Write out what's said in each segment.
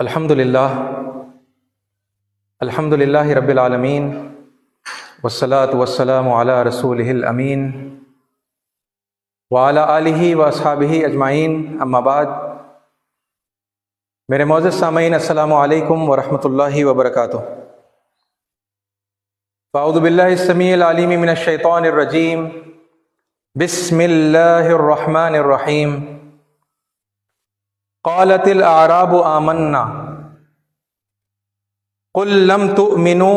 अल्हम्दुलिल्लाह अल्हम्दुलिल्लाहि रब्बिल आलमीन वस्सलातु वस्सलामु अला रसूलिहिल अमीन व अला आलिहि व अस्हाबिहि अजमाइन, अम्मा बाद। मेरे मौजूद सामीन, अस्सलामु अलैकुम व रहमतुल्लाहि व बरकातुहू। अऊज़ु बिल्लाहि स्समीइल अलीम मिनश शैतानिर रजीम। बिस्मिल्लाहिर रहमानिर रहीम। क़ालतिल अअराबु आमन्ना क़ुल लम तुअमिनू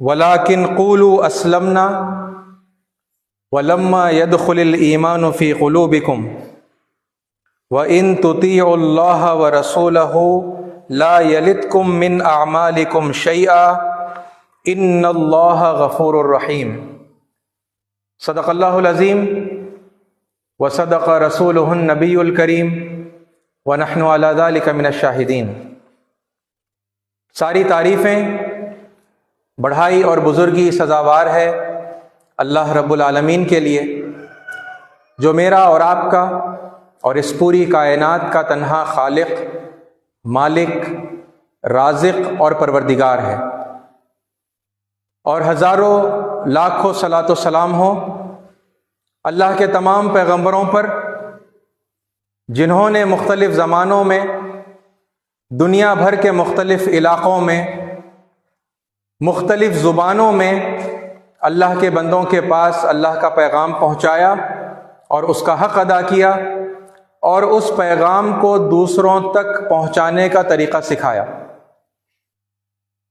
वलाकिन क़ूलू अस्लमना वलम्मा यदख़ुलिल ईमानु फ़ी क़ुलूबिकुम व इन तुतीउल्लाह व रसूलहू ला यलिदकुम मिन अअमालिकुम शैआ इन्नल्लाह गफ़ूरुर रहीम। सदक़ल्लाहुल अज़ीम व सदक़ रसूलुहुन नबियुल करीम व नहनु अला ज़ालिका मिनश शाहिदीन। सारी तारीफ़ें, बढ़ाई और बुज़ुर्गी सज़ावार है अल्लाह रब्बुल आलमीन के लिए, जो मेरा और आपका और इस पूरी कायनात का तन्हा खालिक, मालिक, राज़िक़ और परवरदिगार है। और हज़ारों लाखों सलातो सलाम हो अल्लाह के तमाम पैगंबरों पर, जिन्होंने मुख्तलिफ़ ज़मानों में दुनिया भर के मुख्तलिफ़ इलाक़ों में मुख्तलिफ़ ज़ुबानों में अल्लाह के बंदों के पास अल्लाह का पैगाम पहुँचाया और उसका हक़ अदा किया और उस पैगाम को दूसरों तक पहुँचाने का तरीक़ा सिखाया।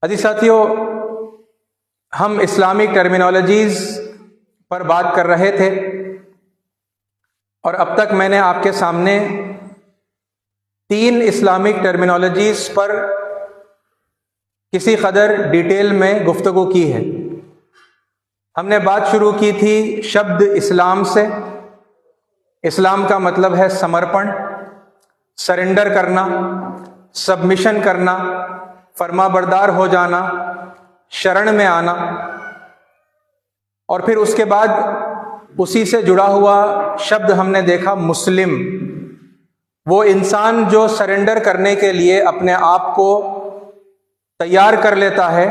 अज़ीज़ साथियों, हम इस्लामिक टर्मिनोलॉजीज़ पर बात कर रहे थे और अब तक मैंने आपके सामने 3 इस्लामिक टर्मिनोलॉजीज़ पर किसी कदर डिटेल में गुफ्तगू की है। हमने बात शुरू की थी शब्द इस्लाम से। इस्लाम का मतलब है समर्पण, सरेंडर करना, सबमिशन करना, फर्माबरदार हो जाना, शरण में आना। और फिर उसके बाद उसी से जुड़ा हुआ शब्द हमने देखा मुस्लिम। वो इंसान जो सरेंडर करने के लिए अपने आप को तैयार कर लेता है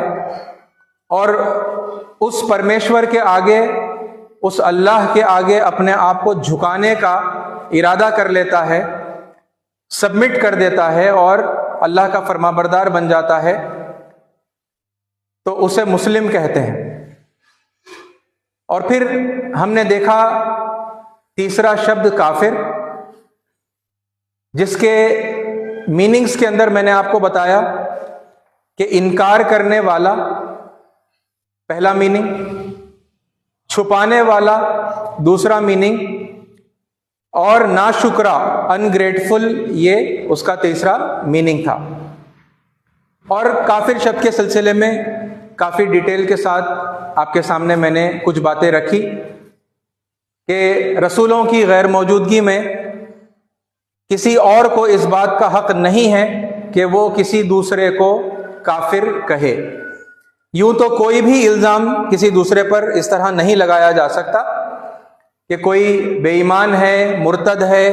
और उस परमेश्वर के आगे, उस अल्लाह के आगे अपने आप को झुकाने का इरादा कर लेता है, सबमिट कर देता है और अल्लाह का फरमाबरदार बन जाता है, तो उसे मुस्लिम कहते हैं। और फिर हमने देखा तीसरा शब्द काफिर, जिसके मीनिंग्स के अंदर मैंने आपको बताया कि इनकार करने वाला पहला मीनिंग, छुपाने वाला दूसरा मीनिंग, और नाशुक्रा, अनग्रेटफुल, ये उसका तीसरा मीनिंग था। और काफिर शब्द के सिलसिले में काफ़ी डिटेल के साथ आपके सामने मैंने कुछ बातें रखी कि रसूलों की गैर मौजूदगी में किसी और को इस बात का हक नहीं है कि वो किसी दूसरे को काफिर कहे। यूं तो कोई भी इल्ज़ाम किसी दूसरे पर इस तरह नहीं लगाया जा सकता कि कोई बेईमान है, मुर्तद है,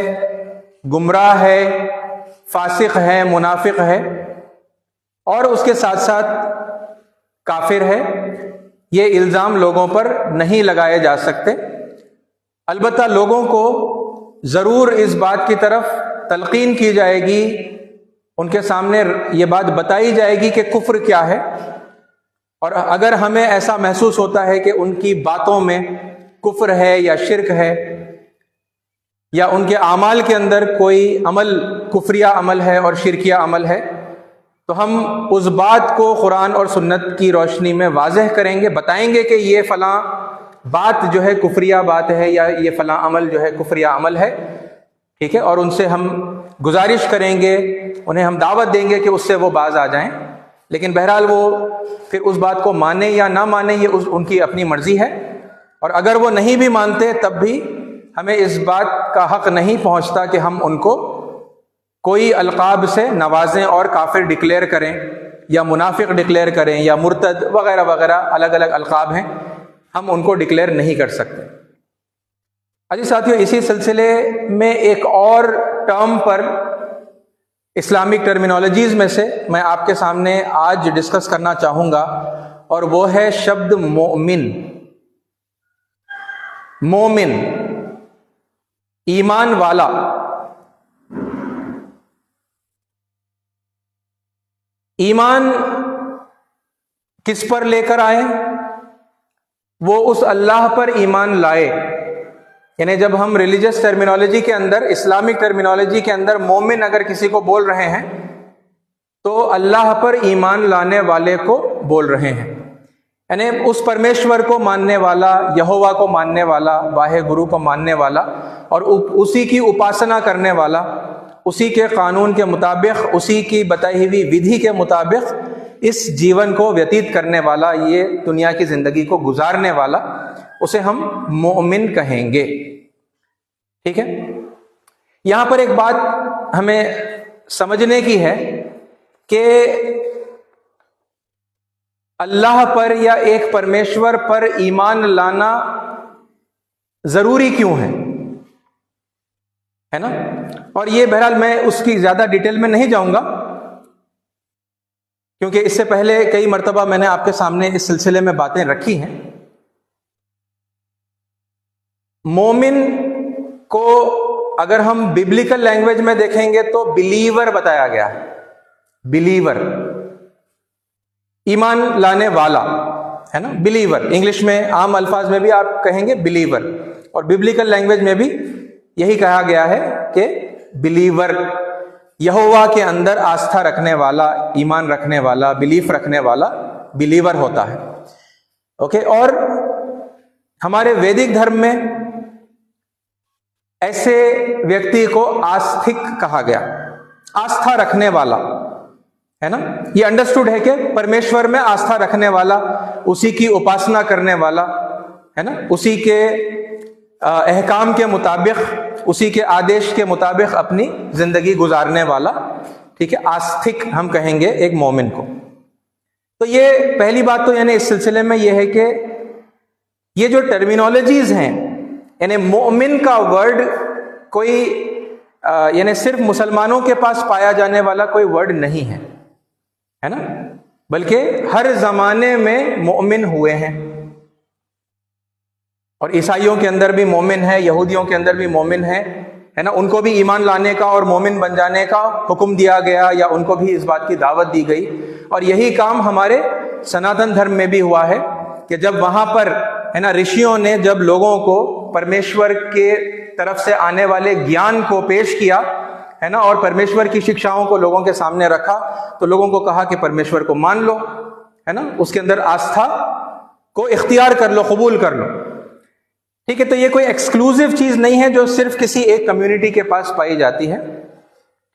गुमराह है, फासिक है, मुनाफिक है और उसके साथ साथ काफिर है। ये इल्ज़ाम लोगों पर नहीं लगाए जा सकते। अलबत्ता लोगों को ज़रूर इस बात की तरफ तलकीन की जाएगी, उनके सामने ये बात बताई जाएगी कि कुफ्र क्या है। और अगर हमें ऐसा महसूस होता है कि उनकी बातों में कुफ्र है या शिर्क है या उनके आमाल के अंदर कोई अमल कुफ्रिया अमल है और शिरकिया अमल है, तो हम उस बात को कुरान और सुन्नत की रोशनी में वाज़ेह करेंगे, बताएंगे कि ये फ़लाँ बात जो है कुफ्रिया बात है या ये फ़लाँ अमल जो है कुफ्रिया अमल है, ठीक है। और उनसे हम गुजारिश करेंगे, उन्हें हम दावत देंगे कि उससे वो बाज आ जाएं। लेकिन बहरहाल वो फिर उस बात को माने या ना माने, ये उनकी अपनी मर्ज़ी है। और अगर वो नहीं भी मानते तब भी हमें इस बात का हक़ नहीं पहुँचता कि हम उनको कोई अलक़ाब से नवाजें और काफिर डिक्लेयर करें या मुनाफिक डिक्लेयर करें या मुर्तद वगैरह वगैरह, अलग अलग अलक़ाब हैं, हम उनको डिक्लेयर नहीं कर सकते। अजी साथियों, इसी सिलसिले में एक और टर्म पर इस्लामिक टर्मिनोलॉजीज में से मैं आपके सामने आज डिस्कस करना चाहूंगा, और वो है शब्द मोमिन। मोमिन, ईमान वाला। ईमान किस पर लेकर आए? वो उस अल्लाह पर ईमान लाए। यानी जब हम रिलीजियस टर्मिनोलॉजी के अंदर, इस्लामिक टर्मिनोलॉजी के अंदर मोमिन अगर किसी को बोल रहे हैं तो अल्लाह पर ईमान लाने वाले को बोल रहे हैं। यानी उस परमेश्वर को मानने वाला, यहोवा को मानने वाला, वाहे गुरु को मानने वाला और उसी की उपासना करने वाला, उसी के कानून के मुताबिक, उसी की बताई हुई विधि के मुताबिक इस जीवन को व्यतीत करने वाला, ये दुनिया की जिंदगी को गुजारने वाला, उसे हम मोमिन कहेंगे। ठीक है। यहां पर एक बात हमें समझने की है कि अल्लाह पर या एक परमेश्वर पर ईमान लाना जरूरी क्यों है ना। और ये बहरहाल मैं उसकी ज्यादा डिटेल में नहीं जाऊंगा, क्योंकि इससे पहले कई मर्तबा मैंने आपके सामने इस सिलसिले में बातें रखी हैं। मोमिन को अगर हम बिब्लिकल लैंग्वेज में देखेंगे तो बिलीवर बताया गया है। बिलीवर, ईमान लाने वाला, है ना, बिलीवर। इंग्लिश में आम अल्फाज में भी आप कहेंगे बिलीवर, और बिब्लिकल लैंग्वेज में भी यही कहा गया है कि बिलीवर, यहोवा के अंदर आस्था रखने वाला, ईमान रखने वाला, बिलीफ रखने वाला बिलीवर होता है। ओके। और हमारे वैदिक धर्म में ऐसे व्यक्ति को आस्तिक कहा गया, आस्था रखने वाला, है ना। ये अंडरस्टूड है कि परमेश्वर में आस्था रखने वाला, उसी की उपासना करने वाला, है ना, उसी के अहकाम के मुताबिक, उसी के आदेश के मुताबिक अपनी जिंदगी गुजारने वाला। ठीक है, आस्तिक हम कहेंगे एक मोमिन को। तो ये पहली बात तो यानी इस सिलसिले में ये है कि ये जो टर्मिनोलॉजीज हैं, यानी मोमिन का वर्ड कोई यानी सिर्फ मुसलमानों के पास पाया जाने वाला कोई वर्ड नहीं है ना, बल्कि हर जमाने में मोमिन हुए हैं। और ईसाइयों के अंदर भी मोमिन है, यहूदियों के अंदर भी मोमिन है ना। उनको भी ईमान लाने का और मोमिन बन जाने का हुक्म दिया गया, या उनको भी इस बात की दावत दी गई। और यही काम हमारे सनातन धर्म में भी हुआ है कि जब वहां पर, है ना, ऋषियों ने जब लोगों को परमेश्वर के तरफ से आने वाले ज्ञान को पेश किया, है ना, और परमेश्वर की शिक्षाओं को लोगों के सामने रखा, तो लोगों को कहा कि परमेश्वर को मान लो, है ना, उसके अंदर आस्था को इख्तियार कर लो, कबूल कर लो। ठीक है। तो ये कोई एक्सक्लूसिव चीज नहीं है जो सिर्फ किसी एक कम्युनिटी के पास पाई जाती है।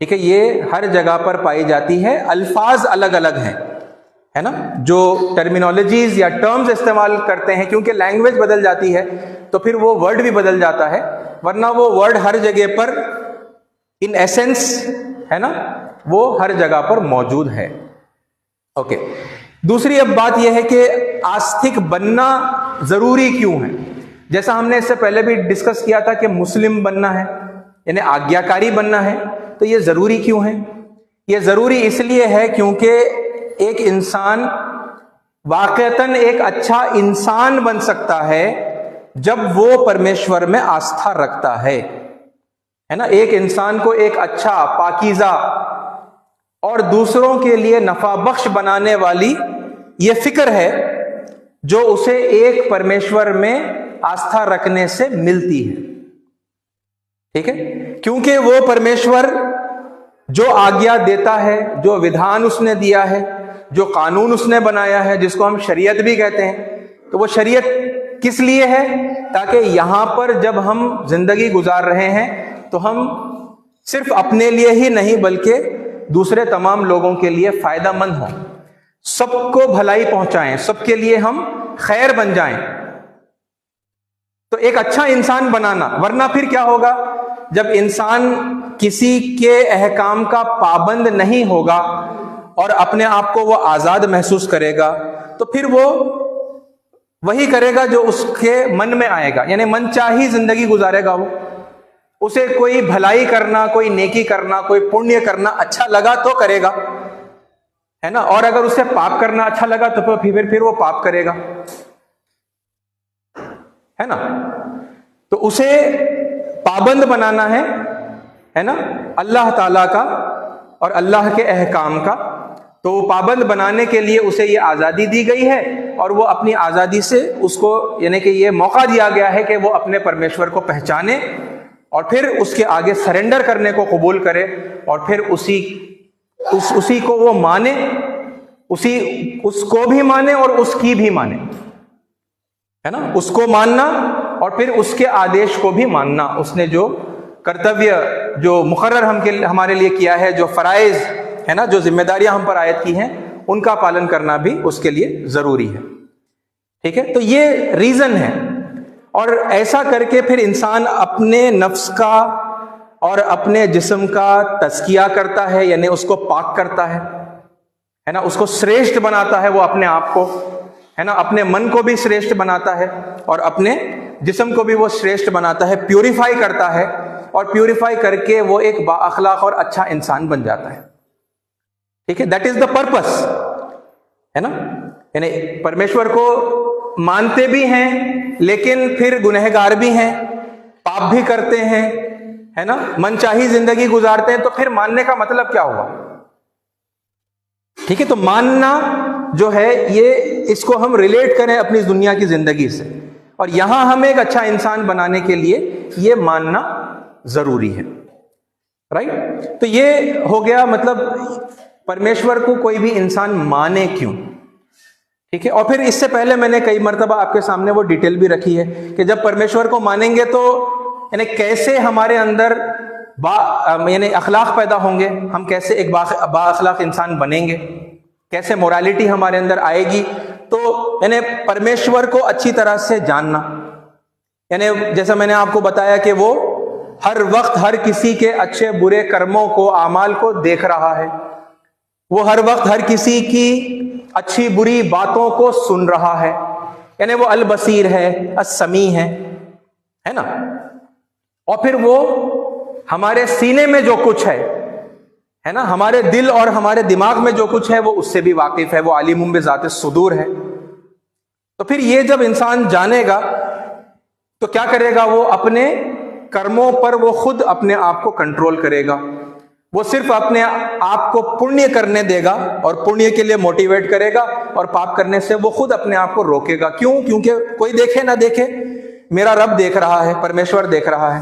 ठीक है, ये हर जगह पर पाई जाती है। अल्फाज अलग अलग हैं, है ना, जो टर्मिनोलॉजीज या टर्म्स इस्तेमाल करते हैं, क्योंकि लैंग्वेज बदल जाती है तो फिर वो वर्ड भी बदल जाता है, वरना वो वर्ड हर जगह पर इन एसेंस, है ना, वो हर जगह पर मौजूद है। ओके। दूसरी अब बात यह है कि आस्तिक बनना जरूरी क्यों है। जैसा हमने इससे पहले भी डिस्कस किया था कि मुस्लिम बनना है, यानी आज्ञाकारी बनना है, तो ये जरूरी क्यों है? ये जरूरी इसलिए है क्योंकि एक इंसान वाकईतन एक अच्छा इंसान बन सकता है जब वो परमेश्वर में आस्था रखता है ना। एक इंसान को एक अच्छा, पाकीज़ा और दूसरों के लिए नफा बख्श बनाने वाली ये फिक्र है जो उसे एक परमेश्वर में आस्था रखने से मिलती है। ठीक है, क्योंकि वो परमेश्वर जो आज्ञा देता है, जो विधान उसने दिया है, जो कानून उसने बनाया है, जिसको हम शरीयत भी कहते हैं, तो वो शरीयत किस लिए है? ताकि यहां पर जब हम जिंदगी गुजार रहे हैं तो हम सिर्फ अपने लिए ही नहीं बल्कि दूसरे तमाम लोगों के लिए फायदामंद हों, सबको भलाई पहुंचाएं, सबके लिए हम खैर बन जाएं। तो एक अच्छा इंसान बनाना, वरना फिर क्या होगा, जब इंसान किसी के अहकाम का पाबंद नहीं होगा और अपने आप को वो आजाद महसूस करेगा, तो फिर वो वही करेगा जो उसके मन में आएगा, यानी मनचाही जिंदगी गुजारेगा वो। उसे कोई भलाई करना, कोई नेकी करना, कोई पुण्य करना अच्छा लगा तो करेगा, है ना। और अगर उसे पाप करना अच्छा लगा तो फिर वो पाप करेगा, है ना। तो उसे पाबंद बनाना है ना, अल्लाह ताला का और अल्लाह के अहकाम का। तो पाबंद बनाने के लिए उसे ये आज़ादी दी गई है, और वो अपनी आज़ादी से उसको, यानी कि ये मौका दिया गया है कि वो अपने परमेश्वर को पहचाने और फिर उसके आगे सरेंडर करने को कबूल करे, और फिर उसी को वो माने, उसको भी माने और उसकी भी माने, है ना। उसको मानना और फिर उसके आदेश को भी मानना। उसने जो कर्तव्य, जो मुकर्रर हमारे लिए किया है, जो फराइज है ना, जो जिम्मेदारियां हम पर आयत की हैं, उनका पालन करना भी उसके लिए जरूरी है। ठीक है, तो ये रीजन है। और ऐसा करके फिर इंसान अपने नफ्स का और अपने जिस्म का तज़किया करता है, यानी उसको पाक करता है ना, उसको श्रेष्ठ बनाता है वो अपने आप को, है ना, अपने मन को भी श्रेष्ठ बनाता है और अपने जिस्म को भी वो श्रेष्ठ बनाता है, प्यूरिफाई करता है, और प्यूरिफाई करके वो एक बाअखलाक और अच्छा इंसान बन जाता है। ठीक है, दैट इज द पर्पस, है ना। यानी परमेश्वर को मानते भी हैं लेकिन फिर गुनहगार भी हैं, पाप भी करते हैं, है ना, मनचाही जिंदगी गुजारते हैं, तो फिर मानने का मतलब क्या हुआ। ठीक है, तो मानना जो है ये, इसको हम रिलेट करें अपनी दुनिया की जिंदगी से, और यहां हमें एक अच्छा इंसान बनाने के लिए ये मानना जरूरी है, राइट। तो ये हो गया, मतलब परमेश्वर को कोई भी इंसान माने क्यों। ठीक है, और फिर इससे पहले मैंने कई मर्तबा आपके सामने वो डिटेल भी रखी है कि जब परमेश्वर को मानेंगे तो यानी कैसे हमारे अंदर यानी अखलाक पैदा होंगे, हम कैसे एक बाअखलाक इंसान बनेंगे, कैसे मोरालिटी हमारे अंदर आएगी। तो यानी परमेश्वर को अच्छी तरह से जानना, यानी जैसा मैंने आपको बताया कि वो हर वक्त हर किसी के अच्छे बुरे कर्मों को, आमाल को देख रहा है, वो हर वक्त हर किसी की अच्छी बुरी बातों को सुन रहा है, यानी वो अल बसीर है, अस्समी है ना। और फिर वो हमारे सीने में जो कुछ है ना, हमारे दिल और हमारे दिमाग में जो कुछ है वो उससे भी वाकिफ है, वो आलिमुम बिज़ात सुदूर है। तो फिर ये जब इंसान जानेगा तो क्या करेगा, वो अपने कर्मों पर वो खुद अपने आप को कंट्रोल करेगा, वो सिर्फ अपने आप को पुण्य करने देगा और पुण्य के लिए मोटिवेट करेगा, और पाप करने से वो खुद अपने आप को रोकेगा। क्यों? क्योंकि कोई देखे ना देखे, मेरा रब देख रहा है, परमेश्वर देख रहा है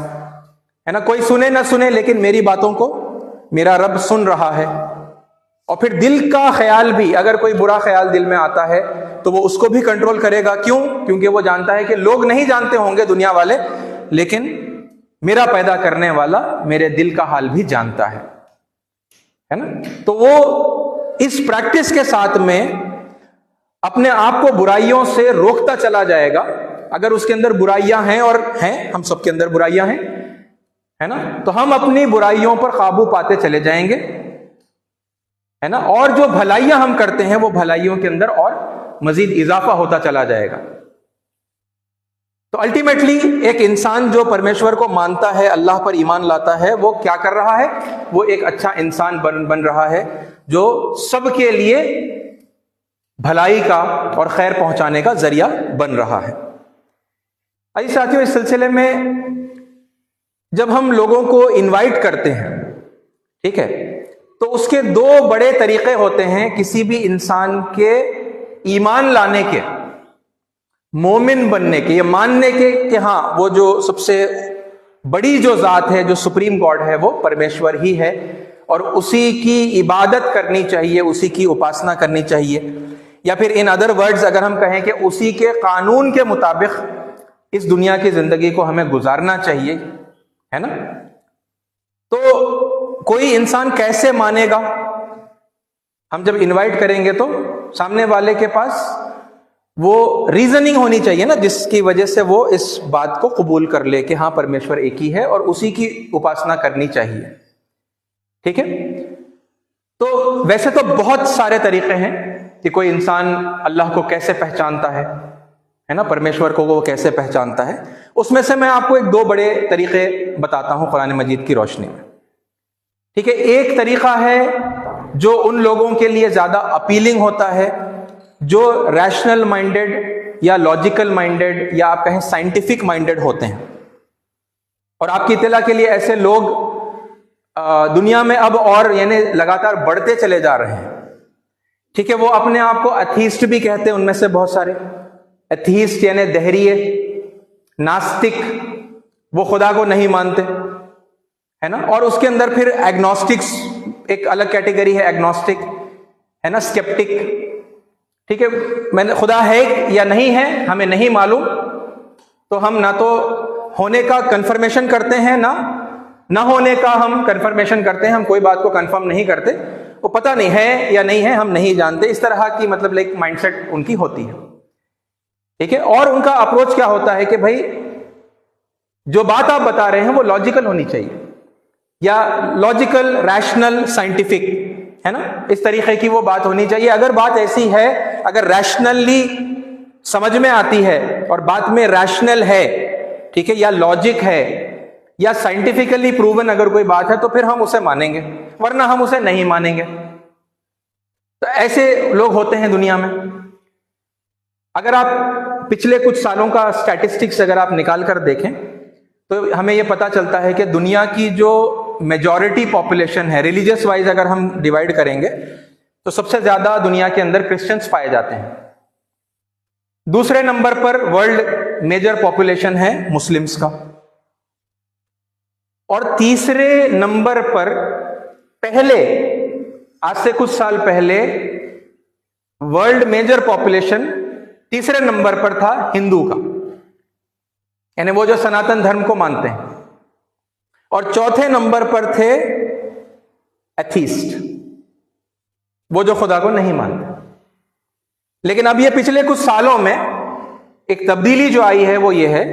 ना। कोई सुने ना सुने, लेकिन मेरी बातों को मेरा रब सुन रहा है। और फिर दिल का ख्याल भी, अगर कोई बुरा ख्याल दिल में आता है तो वो उसको भी कंट्रोल करेगा। क्यों? क्योंकि वो जानता है कि लोग नहीं जानते होंगे दुनिया वाले, लेकिन मेरा पैदा करने वाला मेरे दिल का हाल भी जानता है ना। तो वो इस प्रैक्टिस के साथ में अपने आप को बुराइयों से रोकता चला जाएगा। अगर उसके अंदर बुराइयां हैं, और हैं, हम सबके अंदर बुराइयां हैं, है ना, तो हम अपनी बुराइयों पर काबू पाते चले जाएंगे, है ना। और जो भलाइयां हम करते हैं वो भलाइयों के अंदर और मजीद इजाफा होता चला जाएगा। तो अल्टीमेटली एक इंसान जो परमेश्वर को मानता है, अल्लाह पर ईमान लाता है, वो क्या कर रहा है, वो एक अच्छा इंसान बन रहा है, जो सबके लिए भलाई का और खैर पहुंचाने का जरिया बन रहा है। आइए साथियों, इस सिलसिले में जब हम लोगों को इनवाइट करते हैं, ठीक है, तो उसके दो बड़े तरीके होते हैं किसी भी इंसान के ईमान लाने के, मोमिन बनने के, ये मानने के कि हाँ, वो जो सबसे बड़ी जो जात है, जो सुप्रीम गॉड है, वो परमेश्वर ही है, और उसी की इबादत करनी चाहिए, उसी की उपासना करनी चाहिए। या फिर इन अदर वर्ड्स अगर हम कहें कि उसी के कानून के मुताबिक इस दुनिया की जिंदगी को हमें गुजारना चाहिए, है ना। तो कोई इंसान कैसे मानेगा? हम जब इनवाइट करेंगे तो सामने वाले के पास वो रीजनिंग होनी चाहिए ना, जिसकी वजह से वो इस बात को कबूल कर ले कि हाँ, परमेश्वर एक ही है और उसी की उपासना करनी चाहिए। ठीक है, तो वैसे तो बहुत सारे तरीके हैं कि कोई इंसान अल्लाह को कैसे पहचानता है है ना, परमेश्वर को वो कैसे पहचानता है। उसमें से मैं आपको एक दो बड़े तरीके बताता हूं कुरान मजीद की रोशनी में। ठीक है, एक तरीका है जो उन लोगों के लिए ज्यादा अपीलिंग होता है जो रैशनल माइंडेड या लॉजिकल माइंडेड या आप कहें साइंटिफिक माइंडेड होते हैं। और आपकी इत्तला के लिए ऐसे लोग दुनिया में अब और यानी लगातार बढ़ते चले जा रहे हैं। ठीक है, वो अपने आप को एथीस्ट भी कहते हैं, उनमें से बहुत सारे एथीस्ट यानी दहरीय, नास्तिक, वो खुदा को नहीं मानते, है ना। और उसके अंदर फिर एग्नोस्टिक्स एक अलग कैटेगरी है, एग्नोस्टिक, है ना, स्केप्टिक। ठीक है, मैंने खुदा है या नहीं है हमें नहीं मालूम, तो हम ना तो होने का कंफर्मेशन करते हैं ना होने का हम कंफर्मेशन करते हैं। हम कोई बात को कंफर्म नहीं करते, वो पता नहीं है या नहीं है, हम नहीं जानते। इस तरह की मतलब लाइक माइंडसेट उनकी होती है। ठीक है, और उनका अप्रोच क्या होता है कि भाई जो बात आप बता रहे हैं वो लॉजिकल होनी चाहिए, या लॉजिकल, रैशनल, साइंटिफिक, है ना, इस तरीके की वो बात होनी चाहिए। अगर बात ऐसी है, अगर रैशनली समझ में आती है और बात में रैशनल है, ठीक है, या लॉजिक है या साइंटिफिकली प्रूवन अगर कोई बात है, तो फिर हम उसे मानेंगे, वरना हम उसे नहीं मानेंगे। तो ऐसे लोग होते हैं दुनिया में। अगर आप पिछले कुछ सालों का स्टैटिस्टिक्स अगर आप निकाल कर देखें तो हमें यह पता चलता है कि दुनिया की जो मेजॉरिटी पॉपुलेशन है, रिलीजियस वाइज अगर हम डिवाइड करेंगे, तो सबसे ज्यादा दुनिया के अंदर क्रिश्चियंस पाए जाते हैं। दूसरे नंबर पर वर्ल्ड मेजर पॉपुलेशन है मुस्लिम्स का, और तीसरे नंबर पर पहले, आज से कुछ साल पहले, वर्ल्ड मेजर पॉपुलेशन तीसरे नंबर पर था हिंदू का, यानी वो जो सनातन धर्म को मानते हैं, और चौथे नंबर पर थे एथीस्ट, वो जो खुदा को नहीं मानते। लेकिन अब ये पिछले कुछ सालों में एक तब्दीली जो आई है वो ये है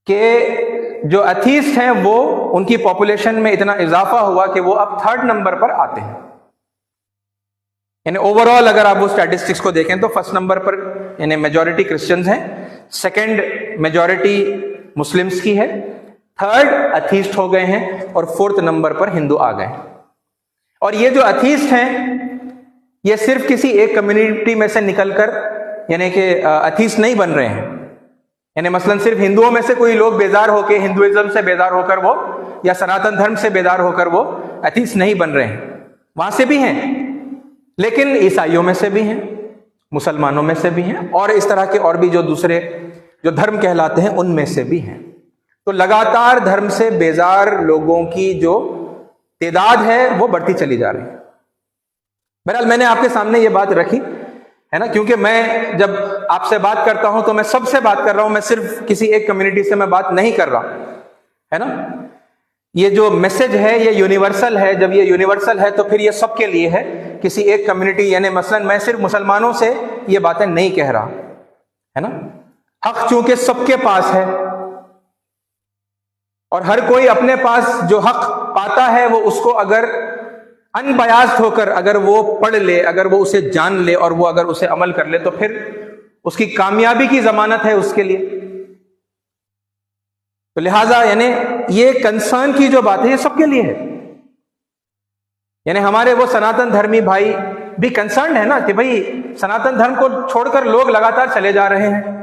कि जो एथीस्ट हैं वो, उनकी पॉपुलेशन में इतना इजाफा हुआ कि वो अब थर्ड नंबर पर आते हैं। यानी ओवरऑल अगर आप वो स्टैटिस्टिक्स को देखें तो फर्स्ट नंबर पर यानी मेजॉरिटी क्रिश्चियंस हैं, सेकंड मेजॉरिटी मुस्लिम्स की है, थर्ड एथीस्ट हो गए हैं, और फोर्थ नंबर पर हिंदू आ गए। और ये जो एथीस्ट हैं ये सिर्फ किसी एक कम्युनिटी में से निकलकर यानी कि एथीस्ट नहीं बन रहे हैं। यानी मसलन सिर्फ हिंदुओं में से कोई लोग बेजार होकर, हिंदुइज्म से बेजार होकर वो, या सनातन धर्म से बेजार होकर वो एथीस्ट नहीं बन रहे हैं, वहां से भी हैं, लेकिन ईसाइयों में से भी हैं, मुसलमानों में से भी हैं, और इस तरह के और भी जो दूसरे जो धर्म कहलाते हैं उनमें से भी हैं। तो लगातार धर्म से बेजार लोगों की जो तादाद है वो बढ़ती चली जा रही है। बहरहाल मैंने आपके सामने ये बात रखी है ना, क्योंकि मैं जब आपसे बात करता हूं तो मैं सबसे बात कर रहा हूं, मैं सिर्फ किसी एक कम्युनिटी से मैं बात नहीं कर रहा, है ना। ये जो मैसेज है ये यूनिवर्सल है। जब ये यूनिवर्सल है तो फिर ये सबके लिए है, किसी एक कम्युनिटी, यानी मसलन मैं सिर्फ मुसलमानों से ये बातें नहीं कह रहा, है ना। हक चूंकि सबके पास है और हर कोई अपने पास जो हक पाता है वो उसको अगर अनबयास्ड होकर अगर वो पढ़ ले, अगर वो उसे जान ले और वो अगर उसे अमल कर ले, तो फिर उसकी कामयाबी की जमानत है उसके लिए। तो लिहाजा यानी ये कंसर्न की जो बात है ये सबके लिए है। यानी हमारे वो सनातन धर्मी भाई भी कंसर्न है ना कि भाई सनातन धर्म को छोड़कर लोग लगातार चले जा रहे हैं।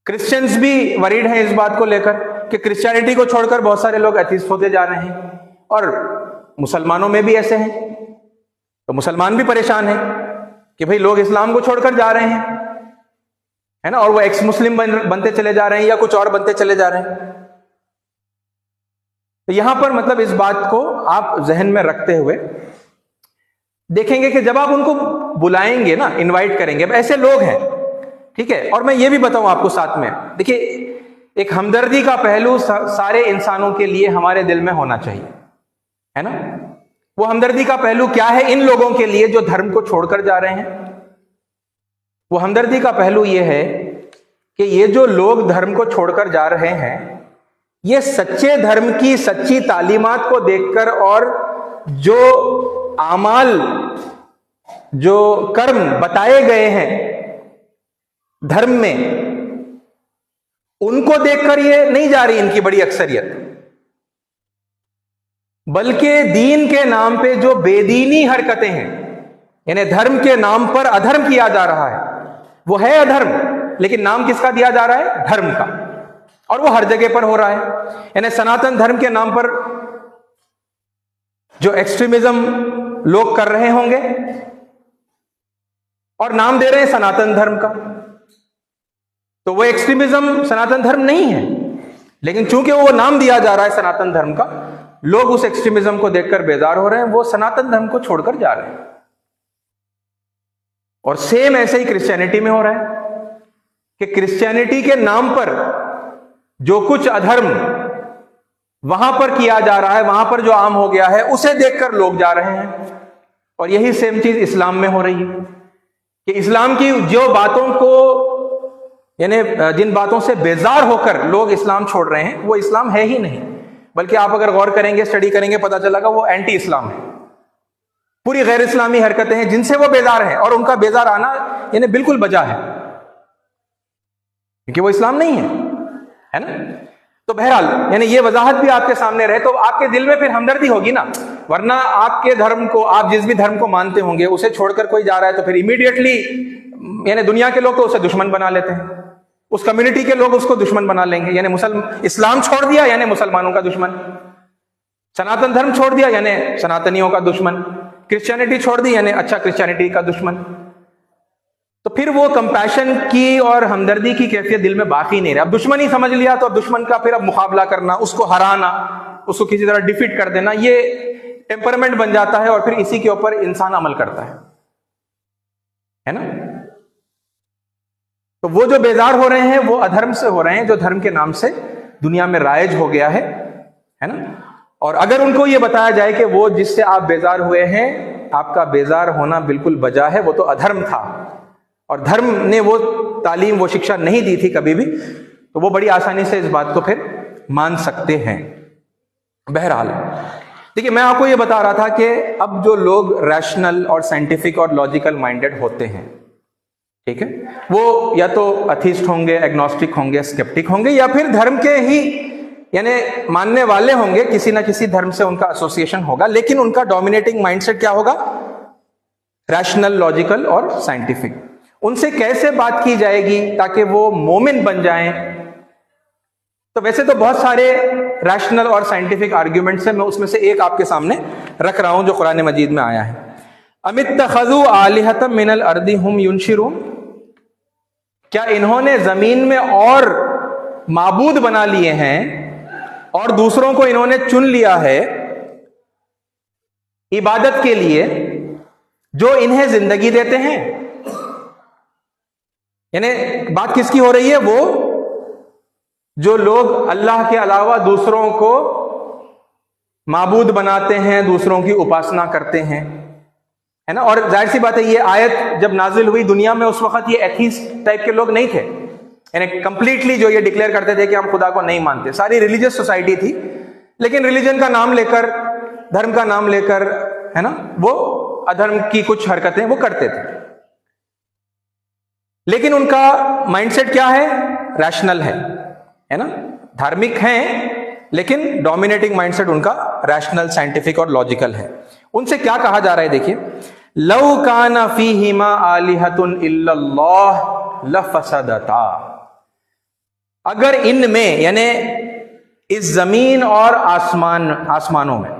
क्रिश्चियंस भी वरीड हैं इस बात को लेकर कि क्रिश्चियनिटी को छोड़कर बहुत सारे लोग एथीस्ट होते जा रहे हैं, और मुसलमानों में भी ऐसे हैं। तो मुसलमान भी परेशान हैं कि भाई लोग इस्लाम को छोड़कर जा रहे हैं, है ना, और वो एक्स मुस्लिम बनते चले जा रहे हैं या कुछ और बनते चले जा रहे हैं। तो यहां पर मतलब इस बात को आप जहन में रखते हुए देखेंगे कि जब आप उनको बुलाएंगे ना, इनवाइट करेंगे, अब ऐसे लोग हैं, ठीक है। और मैं ये भी बताऊं आपको साथ में, देखिए एक हमदर्दी का पहलू सारे इंसानों के लिए हमारे दिल में होना चाहिए, है ना। वो हमदर्दी का पहलू क्या है इन लोगों के लिए जो धर्म को छोड़कर जा रहे हैं? वो हमदर्दी का पहलू ये है कि ये जो लोग धर्म को छोड़कर जा रहे हैं, ये सच्चे धर्म की सच्ची तालीमात को देखकर और जो आमाल, जो कर्म बताए गए हैं धर्म में उनको देखकर ये नहीं जा रही इनकी बड़ी अक्सरियत, बल्कि दीन के नाम पे जो बेदीनी हरकतें हैं, यानी धर्म के नाम पर अधर्म किया जा रहा है, वो है अधर्म, लेकिन नाम किसका दिया जा रहा है? धर्म का। और वो हर जगह पर हो रहा है। यानी सनातन धर्म के नाम पर जो एक्सट्रीमिज्म लोग कर रहे होंगे और नाम दे रहे हैं सनातन धर्म का, तो वो एक्सट्रीमिज्म सनातन धर्म नहीं है, लेकिन चूंकि वो नाम दिया जा रहा है सनातन धर्म का, लोग उस एक्सट्रीमिज्म को देखकर बेजार हो रहे हैं, वो सनातन धर्म को छोड़कर जा रहे हैं। और सेम ऐसे ही क्रिश्चियनिटी में हो रहा है कि क्रिश्चियनिटी के नाम पर जो कुछ अधर्म वहां पर किया जा रहा है, वहां पर जो आम हो गया है, उसे देखकर लोग जा रहे हैं। और यही सेम चीज इस्लाम में हो रही है कि इस्लाम की जो बातों को, यानी जिन बातों से बेजार होकर लोग इस्लाम छोड़ रहे हैं, वो इस्लाम है ही नहीं, बल्कि आप अगर गौर करेंगे, स्टडी करेंगे, पता चलेगा वो एंटी इस्लाम है। पूरी गैर इस्लामी हरकतें हैं जिनसे वो बेजार हैं, और उनका बेजार आना यानी बिल्कुल बजा है, क्योंकि वो इस्लाम नहीं है ना। तो बहरहाल यानी ये वजाहत भी आपके सामने रहे तो आपके दिल में फिर हमदर्दी होगी ना, वरना आपके धर्म को, आप जिस भी धर्म को मानते होंगे, उसे छोड़कर कोई जा रहा है तो फिर इमीडिएटली यानी दुनिया के लोग तो उसे दुश्मन बना लेते हैं, उस कम्युनिटी के लोग उसको दुश्मन बना लेंगे। यानी इस्लाम छोड़ दिया यानी मुसलमानों का दुश्मन, सनातन धर्म छोड़ दिया यानी सनातनियों का दुश्मन, क्रिश्चियनिटी छोड़ दी यानी अच्छा क्रिश्चियनिटी का दुश्मन। तो फिर वो कंपैशन की और हमदर्दी की कैफियत दिल में बाकी नहीं रही। अब दुश्मन ही समझ लिया तो अब दुश्मन का फिर अब मुकाबला करना, उसको हराना, उसको किसी तरह डिफीट कर देना, ये टेम्परामेंट बन जाता है और फिर इसी के ऊपर इंसान अमल करता है ना। तो वो जो बेजार हो रहे हैं वो अधर्म से हो रहे हैं, जो धर्म के नाम से दुनिया में राइज हो गया है ना। और अगर उनको ये बताया जाए कि वो जिससे आप बेजार हुए हैं, आपका बेजार होना बिल्कुल बजा है, वो तो अधर्म था और धर्म ने वो तालीम, वो शिक्षा नहीं दी थी कभी भी, तो वो बड़ी आसानी से इस बात को फिर मान सकते हैं। बहरहाल देखिए, मैं आपको ये बता रहा था कि अब जो लोग रैशनल और साइंटिफिक और लॉजिकल माइंडेड होते हैं, ठीक है, वो या तो अथीस्ट होंगे, एग्नोस्टिक होंगे, स्केप्टिक होंगे, या फिर धर्म के ही यानी मानने वाले होंगे, किसी ना किसी धर्म से उनका एसोसिएशन होगा, लेकिन उनका डोमिनेटिंग माइंडसेट क्या होगा? रैशनल, लॉजिकल और साइंटिफिक। उनसे कैसे बात की जाएगी ताकि वो मोमिन बन जाएं? तो वैसे तो बहुत सारे रैशनल और साइंटिफिक आर्ग्यूमेंट्स हैं, मैं उसमें से एक आपके सामने रख रहा हूं जो कुरान मजीद में आया है। अमित्तखज़ू आलिहतम मिनल अर्दि हुम युनशिरून, क्या इन्होंने जमीन में और माबूद बना लिए हैं और दूसरों को इन्होंने चुन लिया है इबादत के लिए, जो इन्हें जिंदगी देते हैं? यानी बात किसकी हो रही है? वो जो लोग अल्लाह के अलावा दूसरों को माबूद बनाते हैं, दूसरों की उपासना करते हैं, है ना। और जाहिर सी बात है, ये आयत जब नाजिल हुई दुनिया में, उस वक्त ये एथीस्ट टाइप के लोग नहीं थे, यानी कंप्लीटली जो ये डिक्लेयर करते थे कि हम खुदा को नहीं मानते। सारी रिलीजियस सोसाइटी थी, लेकिन रिलीजन का नाम लेकर, धर्म का नाम लेकर, है ना, वो अधर्म की कुछ हरकतें वो करते थे। लेकिन उनका माइंडसेट क्या है? रैशनल है ना, धार्मिक हैं, लेकिन डोमिनेटिंग माइंडसेट उनका रैशनल, साइंटिफिक और लॉजिकल है। उनसे क्या कहा जा रहा है? देखिए, लौ काना फीहिमा आलिहतुन इल्लल्लाह लफसदता, अगर इनमें यानी इस जमीन और आसमानों में,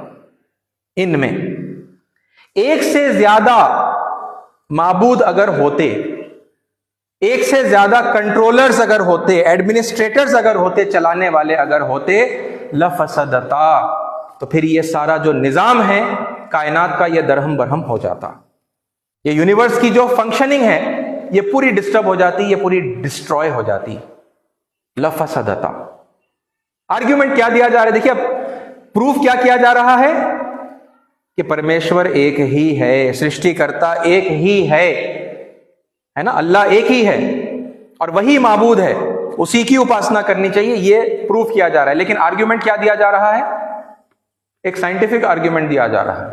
इनमें एक से ज्यादा माबूद अगर होते, एक से ज्यादा कंट्रोलर्स अगर होते, एडमिनिस्ट्रेटर्स अगर होते, चलाने वाले अगर होते, लफसदता, तो फिर ये सारा जो निजाम है कायनात का, ये दरहम बरहम हो जाता। ये यूनिवर्स की जो फंक्शनिंग है ये पूरी डिस्टर्ब हो जाती, ये पूरी डिस्ट्रॉय हो जाती। लफसदता आर्ग्यूमेंट क्या दिया जा रहा है? देखिए, अब प्रूफ क्या किया जा रहा है कि परमेश्वर एक ही है, सृष्टिकर्ता एक ही है ना, अल्लाह एक ही है और वही माबूद है, उसी की उपासना करनी चाहिए, ये प्रूफ किया जा रहा है। लेकिन आर्ग्यूमेंट क्या दिया जा रहा है? एक साइंटिफिक आर्ग्यूमेंट दिया जा रहा है।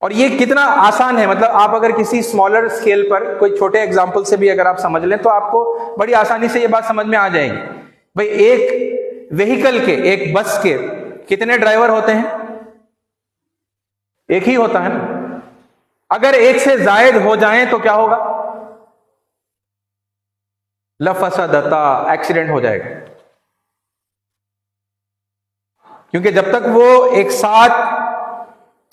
और ये कितना आसान है, मतलब आप अगर किसी स्मॉलर स्केल पर कोई छोटे एग्जाम्पल से भी अगर आप समझ लें तो आपको बड़ी आसानी से ये बात समझ में आ जाएगी। भाई एक व्हीकल के, एक बस के कितने ड्राइवर होते हैं? एक ही होता है ना। अगर एक से जायद हो जाएं तो क्या होगा? लफसदता, एक्सीडेंट हो जाएगा। क्योंकि जब तक वो एक साथ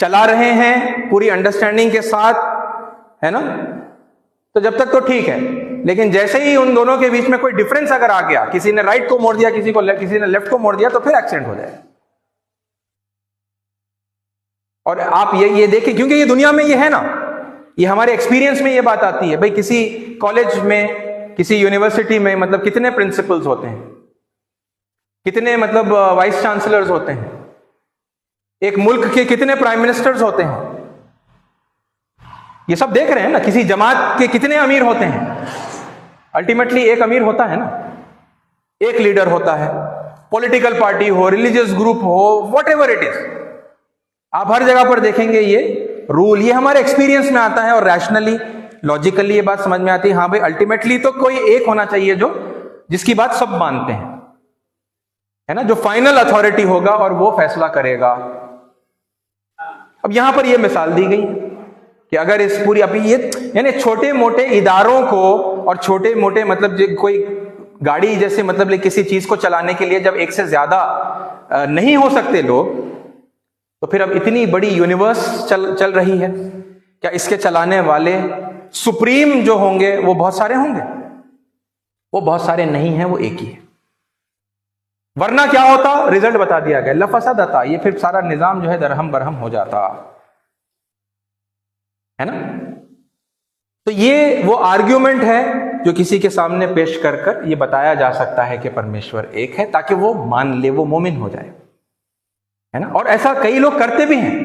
चला रहे हैं पूरी अंडरस्टैंडिंग के साथ, है ना, तो जब तक तो ठीक है। लेकिन जैसे ही उन दोनों के बीच में कोई डिफरेंस अगर आ गया, किसी ने राइट को मोड़ दिया, किसी ने लेफ्ट को मोड़ दिया, तो फिर एक्सीडेंट हो जाएगा। और आप ये देखिए, क्योंकि ये दुनिया में ये है ना, ये हमारे एक्सपीरियंस में ये बात आती है। भाई किसी कॉलेज में, किसी यूनिवर्सिटी में मतलब कितने प्रिंसिपल्स होते हैं, कितने मतलब वाइस चांसलर्स होते हैं, एक मुल्क के कितने प्राइम मिनिस्टर्स होते हैं, ये सब देख रहे हैं ना। किसी जमात के कितने अमीर होते हैं, अल्टीमेटली एक अमीर होता है ना, एक लीडर होता है। पॉलिटिकल पार्टी हो, रिलीजियस ग्रुप हो, व्हाटएवर इट इज, आप हर जगह पर देखेंगे ये रूल। ये हमारे एक्सपीरियंस में आता है और रैशनली, लॉजिकली ये बात समझ में आती है। हाँ भाई, अल्टीमेटली तो कोई एक होना चाहिए जो, जिसकी बात सब मानते हैं, है ना, जो फाइनल अथॉरिटी होगा और वो फैसला करेगा। अब यहां पर ये मिसाल दी गई कि अगर इस पूरी, अभी ये यानी छोटे मोटे इदारों को और छोटे मोटे मतलब कोई गाड़ी जैसे मतलब किसी चीज को चलाने के लिए जब एक से ज्यादा नहीं हो सकते लोग, तो फिर अब इतनी बड़ी यूनिवर्स चल रही है, क्या इसके चलाने वाले सुप्रीम जो होंगे वो बहुत सारे होंगे? वो बहुत सारे नहीं है, वो एक ही है। वरना क्या होता? रिजल्ट बता दिया गया, लफसदता, ये फिर सारा निजाम जो है दरहम बरहम हो जाता है ना। तो ये वो आर्ग्यूमेंट है जो किसी के सामने पेश कर कर ये बताया जा सकता है कि परमेश्वर एक है, ताकि वो मान ले, वो मोमिन हो जाए, है ना। और ऐसा कई लोग करते भी हैं,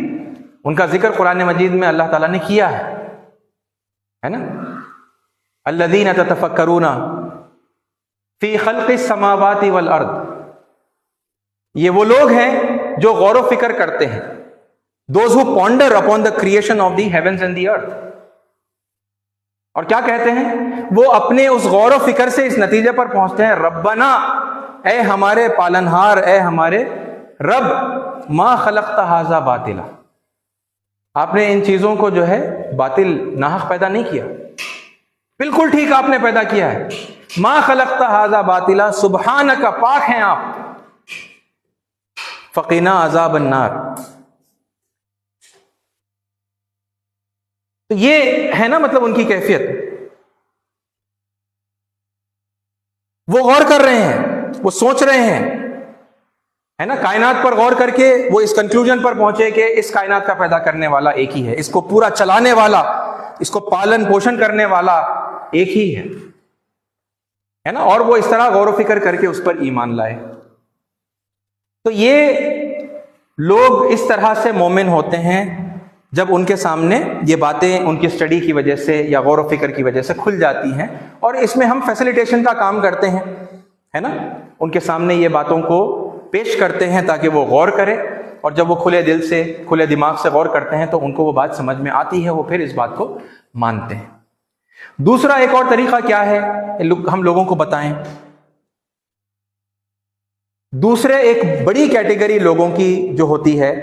उनका जिक्र कुरान मजीद में अल्लाह ताला ने किया है ना। अल्लज़ीना ततफक्करूना फी खल्क़िस समावाति वल अर्द, ये वो लोग हैं जो गौर व फिक्र करते हैं। Those who ponder upon the creation of the heavens and the earth. और क्या कहते हैं वो? अपने उस गौर व फिक्र से इस नतीजे पर पहुंचते हैं, रब्बना, ए हमारे पालनहार, ए हमारे रब, मा खलक़्ता हाज़ा बातिला, आपने इन चीजों को जो है बातिल, नाहक पैदा नहीं किया, बिल्कुल ठीक आपने पैदा किया है। मा खलक़्ता हाज़ा बातिला, सुब्हानका, पाक हैं आप, फ़क़ीना अज़ाब अन्नार। तो ये है ना मतलब उनकी कैफियत। वो गौर कर रहे हैं, वो सोच रहे हैं, है ना, कायनात पर गौर करके वो इस कंक्लूजन पर पहुंचे कि इस कायनात का पैदा करने वाला एक ही है, इसको पूरा चलाने वाला, इसको पालन पोषण करने वाला एक ही है ना। और वो इस तरह गौर व फिक्र करके उस पर ईमान लाए। तो ये लोग इस तरह से मोमिन होते हैं जब उनके सामने ये बातें उनकी स्टडी की वजह से या गौर व फिक्र की वजह से खुल जाती हैं। और इसमें हम फैसिलिटेशन का काम करते हैं, है ना, उनके सामने ये बातों को पेश करते हैं ताकि वो गौर करें। और जब वो खुले दिल से, खुले दिमाग से गौर करते हैं तो उनको वो बात समझ में आती है, वो फिर इस बात को मानते हैं। दूसरा एक और तरीका क्या है हम लोगों को बताएं। दूसरे एक बड़ी कैटेगरी लोगों की जो होती है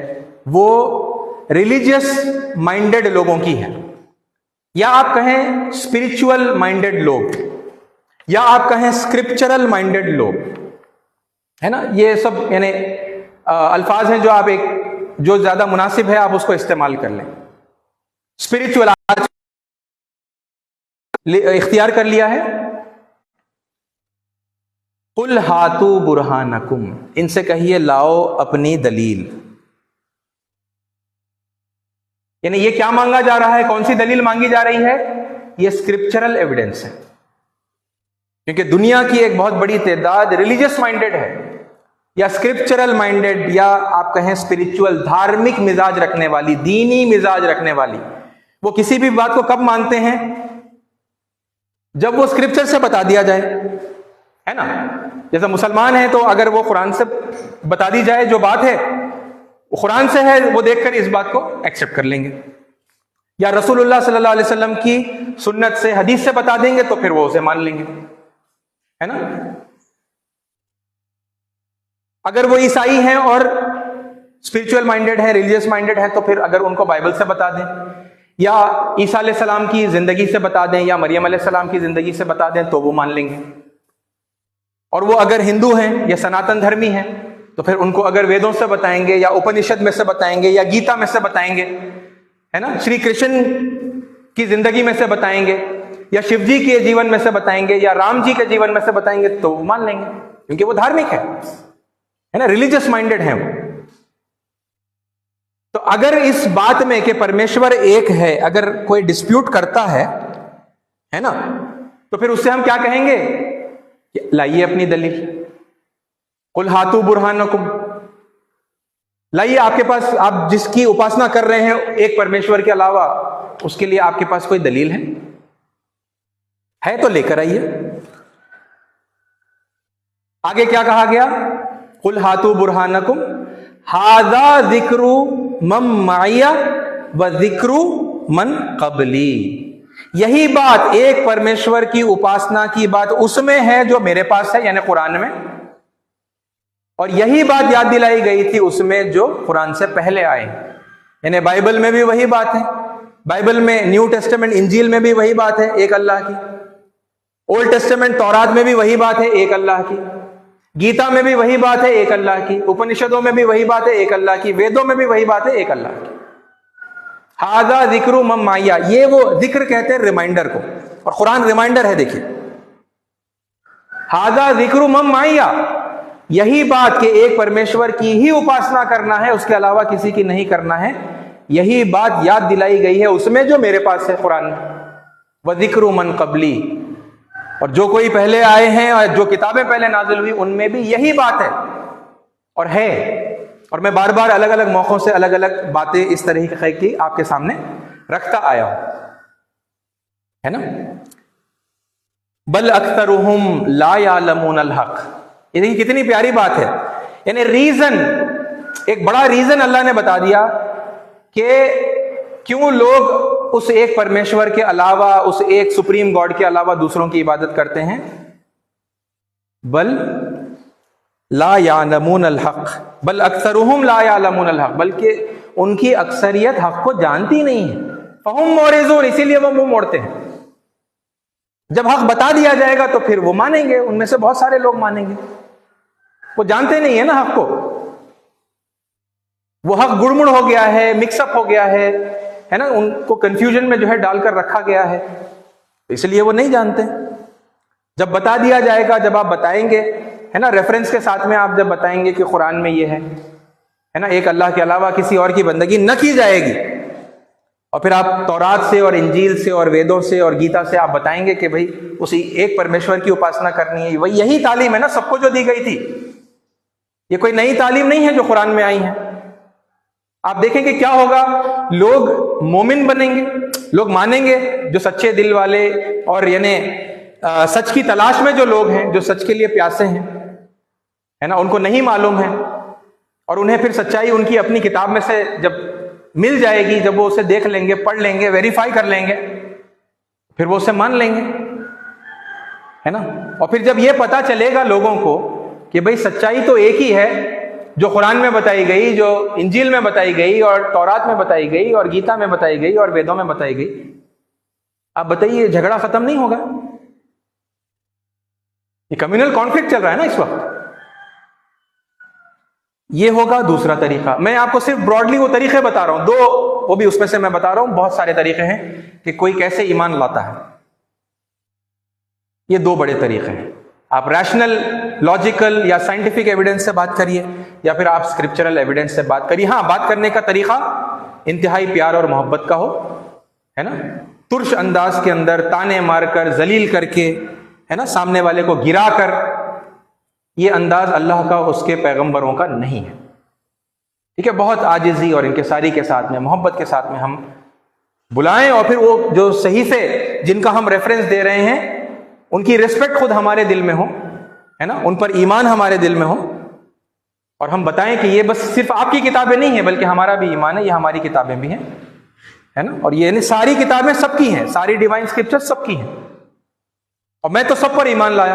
वो रिलीजियस माइंडेड लोगों की है, या आप कहें स्पिरिचुअल माइंडेड लोग, या आप कहें स्क्रिप्चरल माइंडेड लोग, है ना। ये सब यानी अल्फाज हैं जो आप एक जो ज्यादा मुनासिब है आप उसको इस्तेमाल कर लें। स्पिरिचुअल इख्तियार कर लिया है। कुल हातू बुरहानकुम, इनसे कहिए लाओ अपनी दलील। यानी ये क्या मांगा जा रहा है, कौन सी दलील मांगी जा रही है? ये स्क्रिप्चरल एविडेंस है, क्योंकि दुनिया की एक बहुत बड़ी तादाद रिलीजियस माइंडेड है या स्क्रिप्चरल माइंडेड, या आप कहें स्पिरिचुअल, धार्मिक मिजाज रखने वाली, दीनी मिजाज रखने वाली। वो किसी भी बात को कब मानते हैं? जब वो स्क्रिप्चर से बता दिया जाए, है ना। जैसे मुसलमान है तो अगर वो कुरान से बता दी जाए जो बात है वो कुरान से है, वो देखकर इस बात को एक्सेप्ट कर लेंगे। या रसूलुल्लाह सल्लल्लाहु अलैहि वसल्लम की सुन्नत से, हदीस से बता देंगे तो फिर वो उसे मान लेंगे, है ना। अगर वो ईसाई हैं और स्पिरिचुअल माइंडेड है, रिलीजियस माइंडेड है, तो फिर अगर उनको बाइबल से बता दें या ईसा अलैहिस्सलाम की जिंदगी से बता दें या मरियम अलैहिस्सलाम की जिंदगी से बता दें तो वो मान लेंगे। और वो अगर हिंदू हैं या सनातन धर्मी हैं तो फिर उनको अगर वेदों से बताएंगे या उपनिषद में से बताएंगे या गीता में से बताएंगे, है ना, श्री कृष्ण की जिंदगी में से बताएंगे या शिव जी के जीवन में से बताएंगे या राम जी के जीवन में से बताएंगे तो वो मान लेंगे, क्योंकि वो धार्मिक है ना, रिलीजियस माइंडेड है वो। तो अगर इस बात में कि परमेश्वर एक है अगर कोई डिस्प्यूट करता है ना, तो फिर उससे हम क्या कहेंगे, लाइए अपनी दलील, कुल हाथू बुरहानकुम, लाइए आपके पास, आप जिसकी उपासना कर रहे हैं एक परमेश्वर के अलावा, उसके लिए आपके पास कोई दलील है तो लेकर आइए। आगे क्या कहा गया, कुल हाथू बुरहानकुम हाजा जिक्रू मम माया व जिक्रू मन कबली, यही बात एक परमेश्वर की उपासना की बात उसमें है जो मेरे पास है, यानी कुरान में, और यही बात याद दिलाई गई थी उसमें जो कुरान से पहले आए, यानी बाइबल में भी वही बात है, बाइबल में न्यू टेस्टामेंट इंजील में भी वही बात है एक अल्लाह की, ओल्ड टेस्टामेंट तौरात में भी वही बात है एक अल्लाह की, गीता में भी वही बात है एक अल्लाह की, उपनिषदों में भी वही बात है एक अल्लाह की, वेदों में भी वही बात है एक अल्लाह की। हाजा जिक्रू मम माया, ये वो जिक्र कहते हैं रिमाइंडर को, और कुरान रिमाइंडर है। देखिए, हाजा जिक्रू मम माया, यही बात कि एक परमेश्वर की ही उपासना करना है, उसके अलावा किसी की नहीं करना है, यही बात याद दिलाई गई है उसमें जो मेरे पास है कुरान में। व जिक्रू मन कबली, और जो कोई पहले आए हैं और जो किताबें पहले नाजिल हुई उनमें भी यही बात है और है। और मैं बार बार अलग अलग मौकों से अलग अलग बातें इस तरह की आपके सामने रखता आया हूं, है ना। बल अक्सरुहुम ला यालमून अल हक, ये देखिए कितनी प्यारी बात है, यानी रीजन, एक बड़ा रीजन अल्लाह ने बता दिया कि क्यों लोग उस एक परमेश्वर के अलावा, उस एक सुप्रीम गॉड के अलावा दूसरों की इबादत करते हैं। बल ला यालमून अल हक, बल अक्सरुहुम ला यालमून अल हक, बल्कि उनकी अक्सरियत हक को जानती नहीं है। फहुम मोरिज़ून, इसीलिए वो मुंह मोड़ते हैं। जब हक बता दिया जाएगा तो फिर वो मानेंगे, उनमें से बहुत सारे लोग मानेंगे, वो जानते नहीं है ना हक को, वो हक गुड़मुड़ हो गया है, मिक्सअप हो गया है ना, उनको कंफ्यूजन में जो है डालकर रखा गया है, इसलिए वो नहीं जानते। जब बता दिया जाएगा, जब आप बताएंगे, है ना, रेफरेंस के साथ में आप जब बताएंगे कि कुरान में ये है ना, एक अल्लाह के अलावा किसी और की बंदगी न की जाएगी, और फिर आप तौरात से और इंजील से और वेदों से और गीता से आप बताएंगे कि भाई उसी एक परमेश्वर की उपासना करनी है, वही यही तालीम है ना सबको जो दी गई थी, ये कोई नई तालीम नहीं है जो कुरान में आई है। आप देखेंगे क्या होगा, लोग मोमिन बनेंगे, लोग मानेंगे, जो सच्चे दिल वाले और यानी सच की तलाश में जो लोग हैं, जो सच के लिए प्यासे हैं, है ना, उनको नहीं मालूम है, और उन्हें फिर सच्चाई उनकी अपनी किताब में से जब मिल जाएगी, जब वो उसे देख लेंगे, पढ़ लेंगे, वेरीफाई कर लेंगे, फिर वो उसे मान लेंगे, है ना। और फिर जब ये पता चलेगा लोगों को कि भाई सच्चाई तो एक ही है, जो कुरान में बताई गई, जो इंजील में बताई गई और तौरात में बताई गई और गीता में बताई गई और वेदों में बताई गई, आप बताइए झगड़ा खत्म नहीं होगा? ये कम्युनल कॉन्फ्लिक्ट चल रहा है ना इस वक्त। ये होगा दूसरा तरीका। मैं आपको सिर्फ ब्रॉडली वो तरीके बता रहा हूं, दो, वो भी उसमें से मैं बता रहा हूं, बहुत सारे तरीके हैं कि कोई कैसे ईमान लाता है। ये दो बड़े तरीके हैं। आप रैशनल, लॉजिकल या साइंटिफिक एविडेंस से बात करिए, या फिर आप स्क्रिप्चरल एविडेंस से बात करिए। हाँ, बात करने का तरीका इंतहाई प्यार और मोहब्बत का हो, है ना, तुर्श अंदाज के अंदर, ताने मारकर, जलील करके, है ना, सामने वाले को गिरा कर, ये अंदाज अल्लाह का, उसके पैगंबरों का नहीं है। ठीक है, बहुत आजिजी और इनकिसारी के साथ में, मोहब्बत के साथ में हम बुलाएं, और फिर वो जो सही से जिनका हम रेफरेंस दे रहे हैं उनकी रिस्पेक्ट खुद हमारे दिल में हो, है ना, उन पर ईमान हमारे दिल में हो, और हम बताएं कि ये बस सिर्फ आपकी किताबें नहीं है, बल्कि हमारा भी ईमान है, ये हमारी किताबें भी हैं। है ना। और ये सारी किताबें सबकी हैं, सारी डिवाइन स्क्रिप्चर्स सबकी हैं, और मैं तो सब पर ईमान लाया,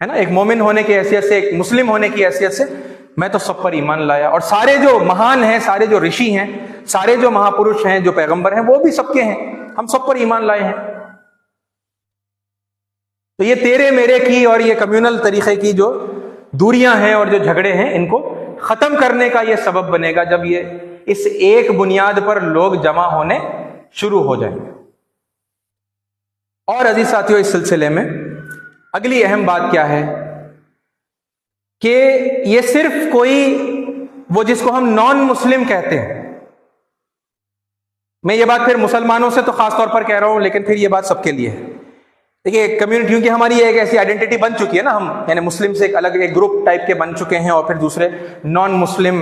है ना। एक मोमिन होने की हैसियत से, एक मुस्लिम होने की हैसियत से मैं तो सब पर ईमान लाया। और सारे जो महान हैं, सारे जो ऋषि हैं, सारे जो महापुरुष हैं, जो पैगंबर हैं, वो भी सबके हैं, हम सब पर ईमान लाए हैं। तो ये तेरे मेरे की और ये कम्युनल तरीके की जो दूरियां हैं और जो झगड़े हैं, इनको खत्म करने का ये सबब बनेगा जब ये इस एक बुनियाद पर लोग जमा होने शुरू हो जाएंगे। और अजीज साथियों, इस सिलसिले में अगली अहम बात क्या है कि ये सिर्फ कोई वो जिसको हम नॉन मुस्लिम कहते हैं, मैं ये बात फिर मुसलमानों से तो खास तौर पर कह रहा हूं, लेकिन फिर ये बात सबके लिए है। देखिए, कम्युनिटी, क्योंकि हमारी एक ऐसी आइडेंटिटी बन चुकी है ना, हम यानी मुस्लिम से एक अलग एक ग्रुप टाइप के बन चुके हैं, और फिर दूसरे नॉन मुस्लिम,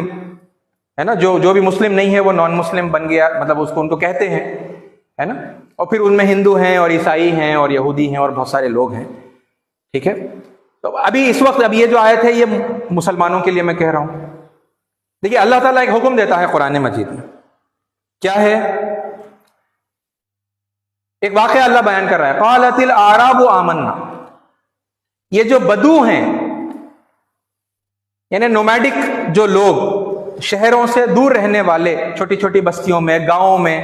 है ना, जो भी मुस्लिम नहीं है वो नॉन मुस्लिम बन गया, मतलब उसको उनको कहते हैं, है ना। और फिर उनमें हिंदू हैं और ईसाई हैं और यहूदी हैं और बहुत सारे लोग हैं, ठीक है। तो अभी इस वक्त अब ये जो आयत है ये मुसलमानों के लिए मैं कह रहा हूं। देखिए, अल्लाह ताला एक हुक्म देता है कुरान मजीद में, क्या है, एक वाक़या अल्लाह बयान कर रहा है, क़ालतिल आराबु आमन्ना। ये जो बदू हैं, यानी नोमैडिक जो लोग, शहरों से दूर रहने वाले, छोटी छोटी बस्तियों में, गांवों में,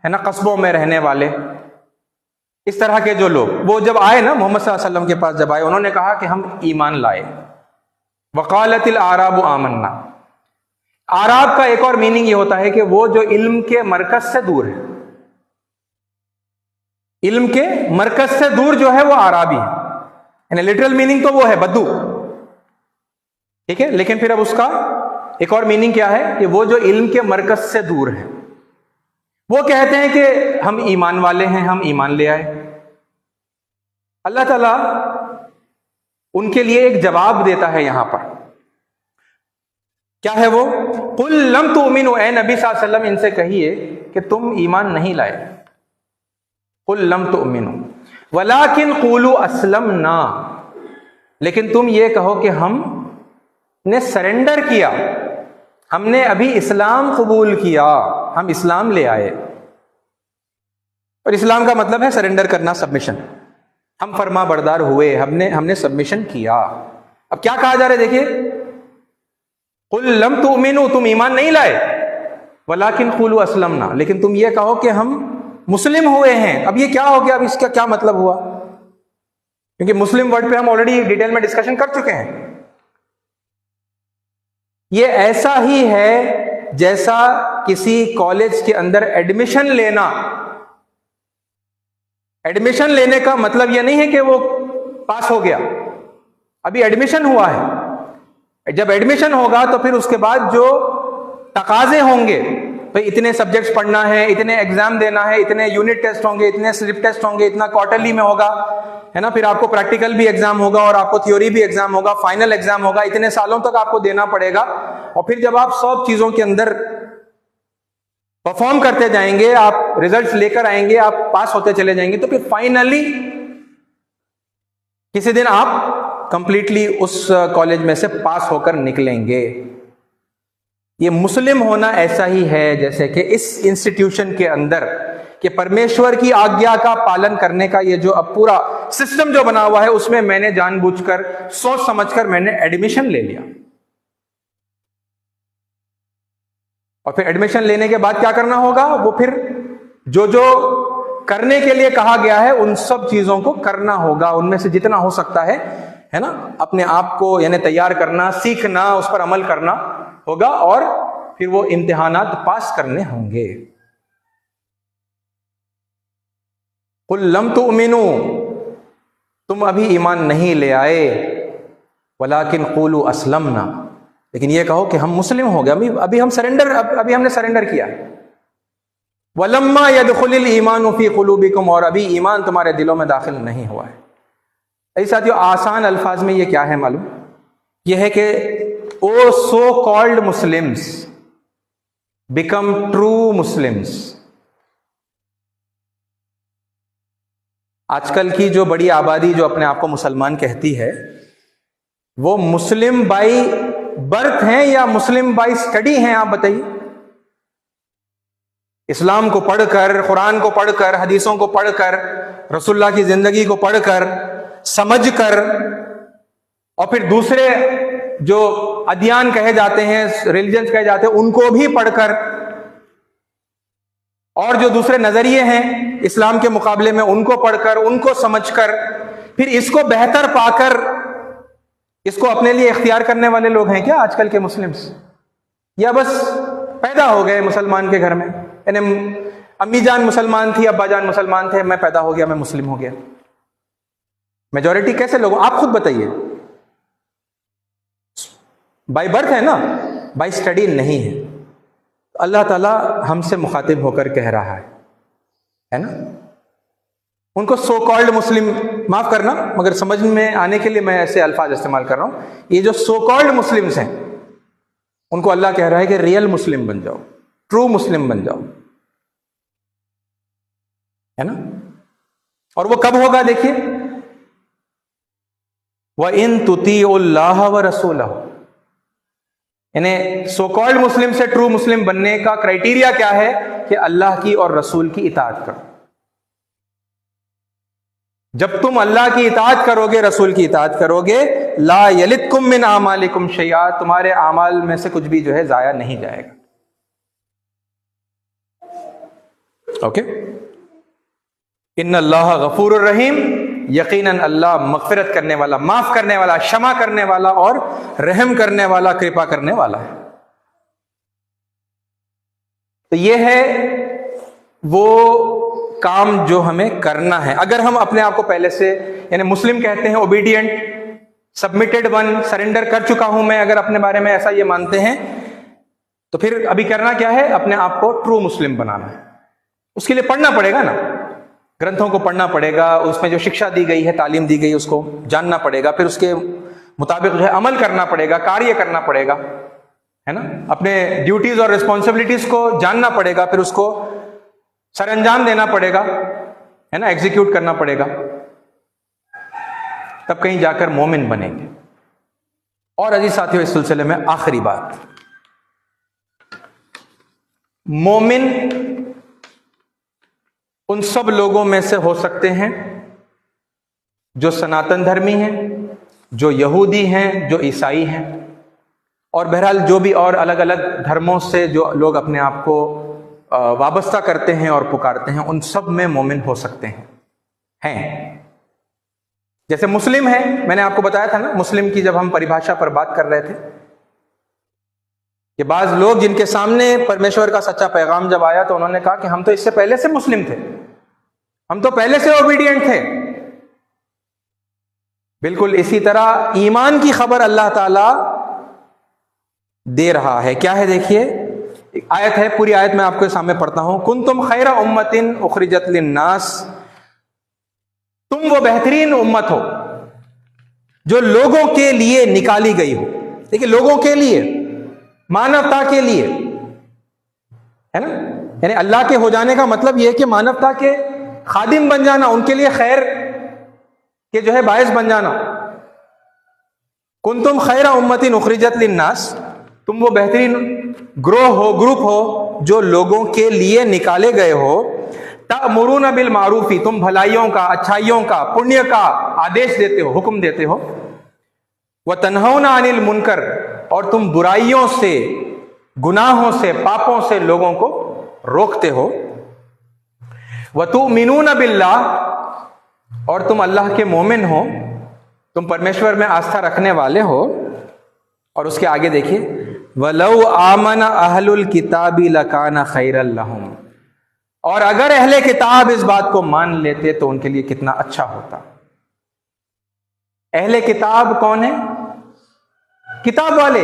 है ना, कस्बों में रहने वाले, इस तरह के जो लोग, वो जब आए ना मोहम्मद सल्लल्लाहु अलैहि वसल्लम के पास, जब आए, उन्होंने कहा कि हम ईमान लाए। वक़ालतिल आराबु आमन्ना। आराब का एक और मीनिंग ये होता है कि वो जो इल्म के मरकज से दूर है, इल्म के मरकज से दूर जो है वो आराबी है, यानी लिटरल मीनिंग तो वो है बद्दू, ठीक है। लेकिन फिर अब उसका एक और मीनिंग क्या है कि वो जो इल्म के मरकज से दूर है, वो कहते हैं कि हम ईमान वाले हैं, हम ईमान ले आए। अल्लाह ताला उनके लिए एक जवाब देता है यहां पर, क्या है वो, कुल लम तुमिनु, ए नबी सल्लल्लाहु अलैहि वसल्लम इनसे कहिए कि तुम ईमान नहीं लाए। कुल लम तुमिनु वलाकिन क़ूलू अस्लमना, लेकिन तुम ये कहो कि हमने सरेंडर किया, हमने अभी इस्लाम कबूल किया, हम इस्लाम ले आए। और इस्लाम का मतलब है सरेंडर करना, सबमिशन। हम फरमा बरदार हुए, हमने सबमिशन किया। अब क्या कहा जा रहा है, देखिए, कुल लम तुमिनु, तुम ईमान नहीं लाए, वलाकिन क़ूलू अस्लमना, लेकिन तुम ये कहो कि हम मुस्लिम हुए हैं। अब ये क्या हो गया, अब इसका क्या मतलब हुआ, क्योंकि मुस्लिम वर्ड पे हम ऑलरेडी डिटेल में डिस्कशन कर चुके हैं। ये ऐसा ही है जैसा किसी कॉलेज के अंदर एडमिशन लेना। एडमिशन लेने का मतलब यह नहीं है कि वो पास हो गया, अभी एडमिशन हुआ है। जब एडमिशन होगा तो फिर उसके बाद जो तकाजे होंगे, भाई इतने सब्जेक्ट्स पढ़ना है, इतने एग्जाम देना है, इतने यूनिट टेस्ट होंगे, इतने स्लिप टेस्ट होंगे, इतना क्वार्टरली में होगा, है ना, फिर आपको प्रैक्टिकल भी एग्जाम होगा और आपको थ्योरी भी एग्जाम होगा, फाइनल एग्जाम होगा, इतने सालों तक आपको देना पड़ेगा। और फिर जब आप सब चीजों के अंदर परफॉर्म करते जाएंगे, आप रिजल्ट्स लेकर आएंगे, आप पास होते चले जाएंगे, तो फिर फाइनली किसी दिन आप कंप्लीटली उस कॉलेज में से पास होकर निकलेंगे। ये मुस्लिम होना ऐसा ही है जैसे कि इस इंस्टीट्यूशन के अंदर कि परमेश्वर की आज्ञा का पालन करने का ये जो अब पूरा सिस्टम जो बना हुआ है, उसमें मैंने जानबूझकर, सोच समझकर मैंने एडमिशन ले लिया। और फिर एडमिशन लेने के बाद क्या करना होगा, वो फिर जो जो करने के लिए कहा गया है उन सब चीजों को करना होगा, उनमें से जितना हो सकता है ना, अपने आप को यानी तैयार करना, सीखना, उस पर अमल करना होगा, और फिर वो इम्तिहानात पास करने होंगे। कुल लम तुमिनु, तुम अभी ईमान नहीं ले आए, वलाकिन क़ूलू अस्लमना, लेकिन ये कहो कि हम मुस्लिम हो गए, अभी हम सरेंडर, अभी हमने सरेंडर किया। वलम्मा यदखुलिल ईमानु फी क़ुलूबिकुम, और अभी ईमान तुम्हारे दिलों में दाखिल नहीं हुआ है। ऐसे साथियों, आसान अल्फाज में ये क्या है मालूम, यह है कि oh so called Muslims become true Muslims. आजकल की जो बड़ी आबादी जो अपने आप को मुसलमान कहती है, वो मुस्लिम बाई बर्थ हैं या मुस्लिम बाई स्टडी हैं, आप बताइए। इस्लाम को पढ़कर, कुरान को पढ़कर, हदीसों को पढ़कर, रसूलुल्लाह की जिंदगी को पढ़कर, समझकर, और फिर दूसरे जो अध्ययन कहे जाते हैं, रिलीजन्स कहे जाते हैं, उनको भी पढ़कर, और जो दूसरे नजरिए हैं इस्लाम के मुकाबले में उनको पढ़कर, उनको समझकर, फिर इसको बेहतर पाकर इसको अपने लिए इख्तियार करने वाले लोग हैं क्या आजकल के मुस्लिम्स? या बस पैदा हो गए मुसलमान के घर में, यानी अम्मी जान मुसलमान थी, अब्बा जान मुसलमान थे, मैं पैदा हो गया, मैं मुस्लिम हो गया। मेजॉरिटी कैसे लोग, आप खुद बताइए। बाय बर्थ है ना, बाय स्टडी नहीं है। अल्लाह ताला हमसे मुखातिब होकर कह रहा है ना, उनको सो कॉल्ड मुस्लिम, माफ करना मगर समझ में आने के लिए मैं ऐसे अल्फाज इस्तेमाल कर रहा हूं, ये जो सो कॉल्ड मुस्लिम्स हैं उनको अल्लाह कह रहा है कि रियल मुस्लिम बन जाओ, ट्रू मुस्लिम बन जाओ, है ना। और वो कब होगा देखिए, व इन तुतीउल्लाह व रसूलहू, यानी सो कॉल्ड मुस्लिम से ट्रू मुस्लिम बनने का क्राइटेरिया क्या है कि अल्लाह की और रसूल की इताअत करो। जब तुम अल्लाह की इताअत करोगे, रसूल की इताअत करोगे, ला यलिदकुम मिन आमालिकुम शैआ, तुम्हारे आमाल में से कुछ भी जो है जाया नहीं जाएगा। ओके, इन्नल्लाह गफूरुर रहीम, यकीनन अल्लाह मगफिरत करने वाला, माफ करने वाला, क्षमा करने वाला और रहम करने वाला, कृपा करने वाला है। तो यह है वो काम जो हमें करना है। अगर हम अपने आप को पहले से, यानी मुस्लिम कहते हैं ओबीडियंट, सबमिटेड वन, सरेंडर कर चुका हूं मैं, अगर अपने बारे में ऐसा ये मानते हैं, तो फिर अभी करना क्या है, अपने आप को ट्रू मुस्लिम बनाना है। उसके लिए पढ़ना पड़ेगा ना, ग्रंथों को पढ़ना पड़ेगा, उसमें जो शिक्षा दी गई है, तालीम दी गई है, उसको जानना पड़ेगा, फिर उसके मुताबिक जो है अमल करना पड़ेगा, कार्य करना पड़ेगा, है ना। अपने ड्यूटीज और रिस्पॉन्सिबिलिटीज को जानना पड़ेगा, फिर उसको सर अंजाम देना पड़ेगा, है ना, एग्जीक्यूट करना पड़ेगा, तब कहीं जाकर मोमिन बनेंगे। और अजीज साथियों, इस सिलसिले में आखिरी बात, मोमिन उन सब लोगों में से हो सकते हैं जो सनातन धर्मी हैं, जो यहूदी हैं, जो ईसाई हैं, और बहरहाल जो भी और अलग अलग धर्मों से जो लोग अपने आप को वाबस्ता करते हैं और पुकारते हैं, उन सब में मोमिन हो सकते हैं। जैसे मुस्लिम है, मैंने आपको बताया था ना, मुस्लिम की जब हम परिभाषा पर बात कर रहे थे कि बाज लोग जिनके सामने परमेश्वर का सच्चा पैगाम जब आया तो उन्होंने कहा कि हम तो इससे पहले से मुस्लिम थे, हम तो पहले से ओबीडियंट थे। बिल्कुल इसी तरह ईमान की खबर अल्लाह ताला दे रहा है। क्या है देखिए, एक आयत है, पूरी आयत मैं आपके सामने पढ़ता हूं। कुंतुम खैरा उम्मतिन उखरिजत लिन्नास, तुम वो बेहतरीन उम्मत हो जो लोगों के लिए निकाली गई हो। देखिए, लोगों के लिए, मानवता के लिए, है ना, यानी अल्लाह के हो जाने का मतलब यह है कि मानवता के खादिम बन जाना, उनके लिए खैर के जो है बायस बन जाना। कुंतुम खैरा उम्मतिन उखरिजत लिन्नास, तुम वो बेहतरीन ग्रोह हो, ग्रुप हो जो लोगों के लिए निकाले गए हो। तअमुरूना बिल मारूफी, तुम भलाइयों का, अच्छाइयों का, पुण्य का आदेश देते हो, हुक्म देते हो। व तन्हौना अनिल मुनकर, और तुम बुराइयों से, गुनाहों से, पापों से लोगों को रोकते हो। व तुमिनूना बिल्लाह, और तुम अल्लाह के मोमिन हो, तुम परमेश्वर में आस्था रखने वाले हो। और उसके आगे देखिए, वलौ आमना अहलुल किताबी लकाना खैरल लहुम, और अगर अहले किताब इस बात को मान लेते तो उनके लिए कितना अच्छा होता। अहले किताब कौन है? किताब वाले,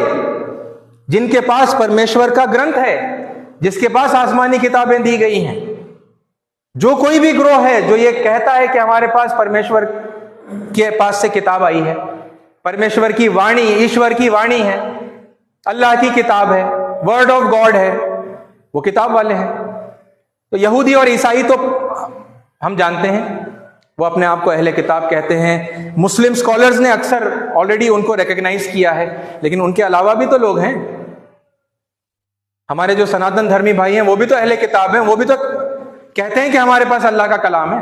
जिनके पास परमेश्वर का ग्रंथ है, जिसके पास आसमानी किताबें दी गई हैं। जो कोई भी ग्रोह है जो ये कहता है कि हमारे पास परमेश्वर के पास से किताब आई है, परमेश्वर की वाणी, ईश्वर की वाणी है, अल्लाह की किताब है, वर्ड ऑफ गॉड है, वो किताब वाले हैं। तो यहूदी और ईसाई तो हम जानते हैं, वो अपने आप को अहले किताब कहते हैं। मुस्लिम स्कॉलर्स ने अक्सर ऑलरेडी उनको रिकॉग्नाइज किया है, लेकिन उनके अलावा भी तो लोग हैं। हमारे जो सनातन धर्मी भाई हैं वो भी तो अहले किताब हैं, वो भी तो कहते हैं कि हमारे पास अल्लाह का कलाम है।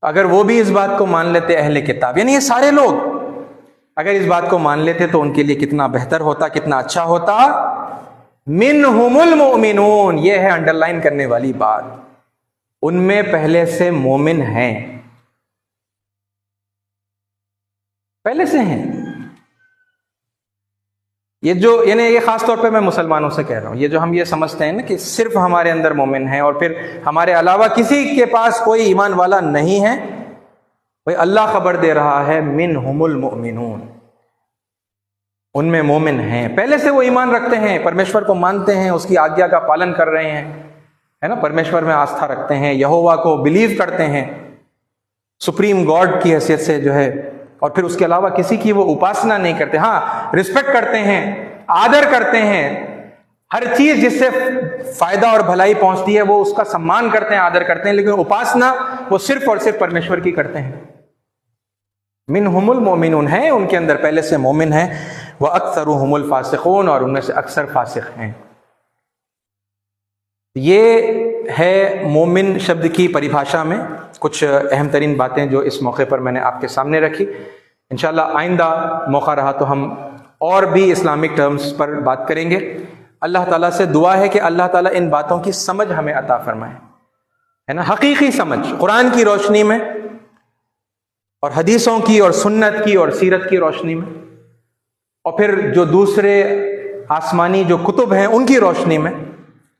अगर वो भी इस बात को मान लेते अहले किताब, यानी ये सारे लोग अगर इस बात को मान लेते तो उनके लिए कितना बेहतर होता, कितना अच्छा होता। मिनहुमुल मोमिनून, ये है अंडरलाइन करने वाली बात, उनमें पहले से मोमिन हैं, पहले से हैं। ये जो यानी ये खास तौर पे मैं मुसलमानों से कह रहा हूं, ये जो हम ये समझते हैं ना कि सिर्फ हमारे अंदर मोमिन है और फिर हमारे अलावा किसी के पास कोई ईमान वाला नहीं है, भाई अल्लाह खबर दे रहा है मिनहुमुल मोमिनून, उनमें मोमिन हैं, पहले से वो ईमान रखते हैं, परमेश्वर को मानते हैं, उसकी आज्ञा का पालन कर रहे हैं, है ना, परमेश्वर में आस्था रखते हैं, यहोवा को बिलीव करते हैं सुप्रीम गॉड की हैसियत से जो है, और फिर उसके अलावा किसी की वो उपासना नहीं करते। हाँ, रिस्पेक्ट करते हैं, आदर करते हैं, हर चीज जिससे फायदा और भलाई पहुंचती है वो उसका सम्मान करते हैं, आदर करते हैं, लेकिन उपासना वो सिर्फ और सिर्फ परमेश्वर की करते हैं। मिनहुमुल मोमिनून है, उनके अंदर पहले से मोमिन है, वह अक्सरुहुमुल फासिकून, और उनमें से अक्सर फासिक हैं। ये है मोमिन शब्द की परिभाषा में कुछ अहम तरीन बातें जो इस मौके पर मैंने आपके सामने रखी। इंशाअल्लाह आइंदा मौका रहा तो हम और भी इस्लामिक टर्म्स पर बात करेंगे। अल्लाह ताला से दुआ है कि अल्लाह ताला इन बातों की समझ हमें अता फरमाए, है ना, हकीकी समझ कुरान की रोशनी में और हदीसों की और सुन्नत की और सीरत की रोशनी में, और फिर जो दूसरे आसमानी जो कुतुब हैं उनकी रोशनी में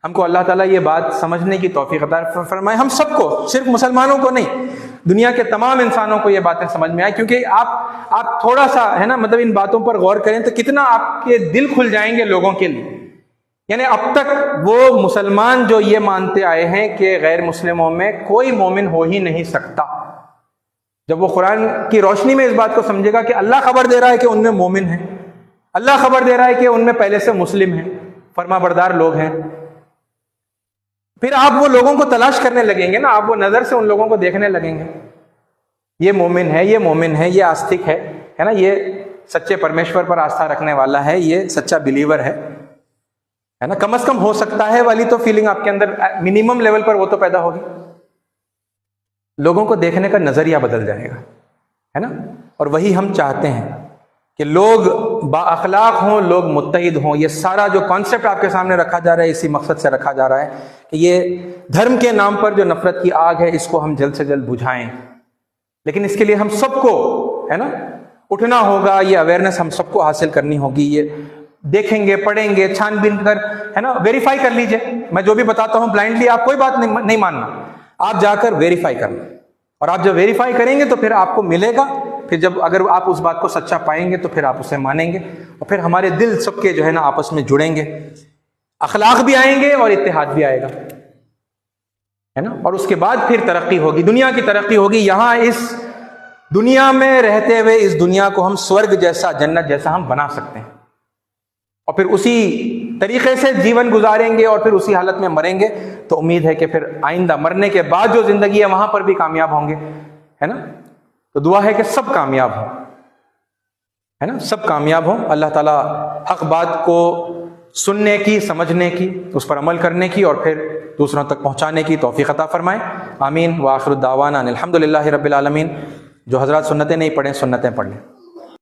हमको अल्लाह ताला ये बात समझने की तौफीक अता फरमाए। हम सबको, सिर्फ मुसलमानों को नहीं, दुनिया के तमाम इंसानों को ये बातें समझ में आए, क्योंकि आप थोड़ा सा, है ना, मतलब इन बातों पर गौर करें तो कितना आपके दिल खुल जाएंगे लोगों के लिए। यानी अब तक वो मुसलमान जो ये मानते आए हैं कि गैर मुस्लिमों में कोई मोमिन हो ही नहीं सकता, जब वो कुरान की रोशनी में इस बात को समझेगा कि अल्लाह खबर दे रहा है कि उनमें मोमिन है, अल्लाह खबर दे रहा है कि उनमें पहले से मुस्लिम हैं, फरमाबरदार लोग हैं, फिर आप वो लोगों को तलाश करने लगेंगे ना, आप वो नजर से उन लोगों को देखने लगेंगे, ये मोमिन है, ये मोमिन है, ये आस्तिक है ना, ये सच्चे परमेश्वर पर आस्था रखने वाला है, ये सच्चा बिलीवर है ना, कम से कम हो सकता है वाली तो फीलिंग आपके अंदर मिनिमम लेवल पर वो तो पैदा होगी। लोगों को देखने का नजरिया बदल जाएगा, है ना, और वही हम चाहते हैं कि लोग बाअखलाक हों, लोग मुत्तहिद हों। ये सारा जो कॉन्सेप्ट आपके सामने रखा जा रहा है इसी मकसद से रखा जा रहा है कि ये धर्म के नाम पर जो नफरत की आग है इसको हम जल्द से जल्द बुझाएं। लेकिन इसके लिए हम सबको, है ना, उठना होगा, ये अवेयरनेस हम सबको हासिल करनी होगी। ये देखेंगे, पढ़ेंगे, छानबीन कर, है ना, वेरीफाई कर लीजिए। मैं जो भी बताता हूं ब्लाइंडली आप कोई बात नहीं मानना, आप जाकर वेरीफाई करना, और आप जब वेरीफाई करेंगे तो फिर आपको मिलेगा, फिर जब अगर आप उस बात को सच्चा पाएंगे तो फिर आप उसे मानेंगे, और फिर हमारे दिल सबके जो है ना आपस में जुड़ेंगे, अखलाक भी आएंगे और इत्तेहाद भी आएगा, है ना, और उसके बाद फिर तरक्की होगी, दुनिया की तरक्की होगी। यहां इस दुनिया में रहते हुए इस दुनिया को हम स्वर्ग जैसा, जन्नत जैसा हम बना सकते हैं, और फिर उसी तरीके से जीवन गुजारेंगे और फिर उसी हालत में मरेंगे। तो उम्मीद है कि फिर आइंदा मरने के बाद जो जिंदगी है वहां पर भी कामयाब होंगे, है ना। तो दुआ है कि सब कामयाब हो, है ना, सब कामयाब हो। अल्लाह ताला हक बात को सुनने की, समझने की, उस पर अमल करने की और फिर दूसरों तक पहुंचाने की तौफीक अता फरमाए। आमीन। व आखिर दावाना अल्हम्दुलिल्लाहि रब्बिल आलमीन। जो हजरात सुन्नतें नहीं पढ़ें सुन्नतें पढ़ लें।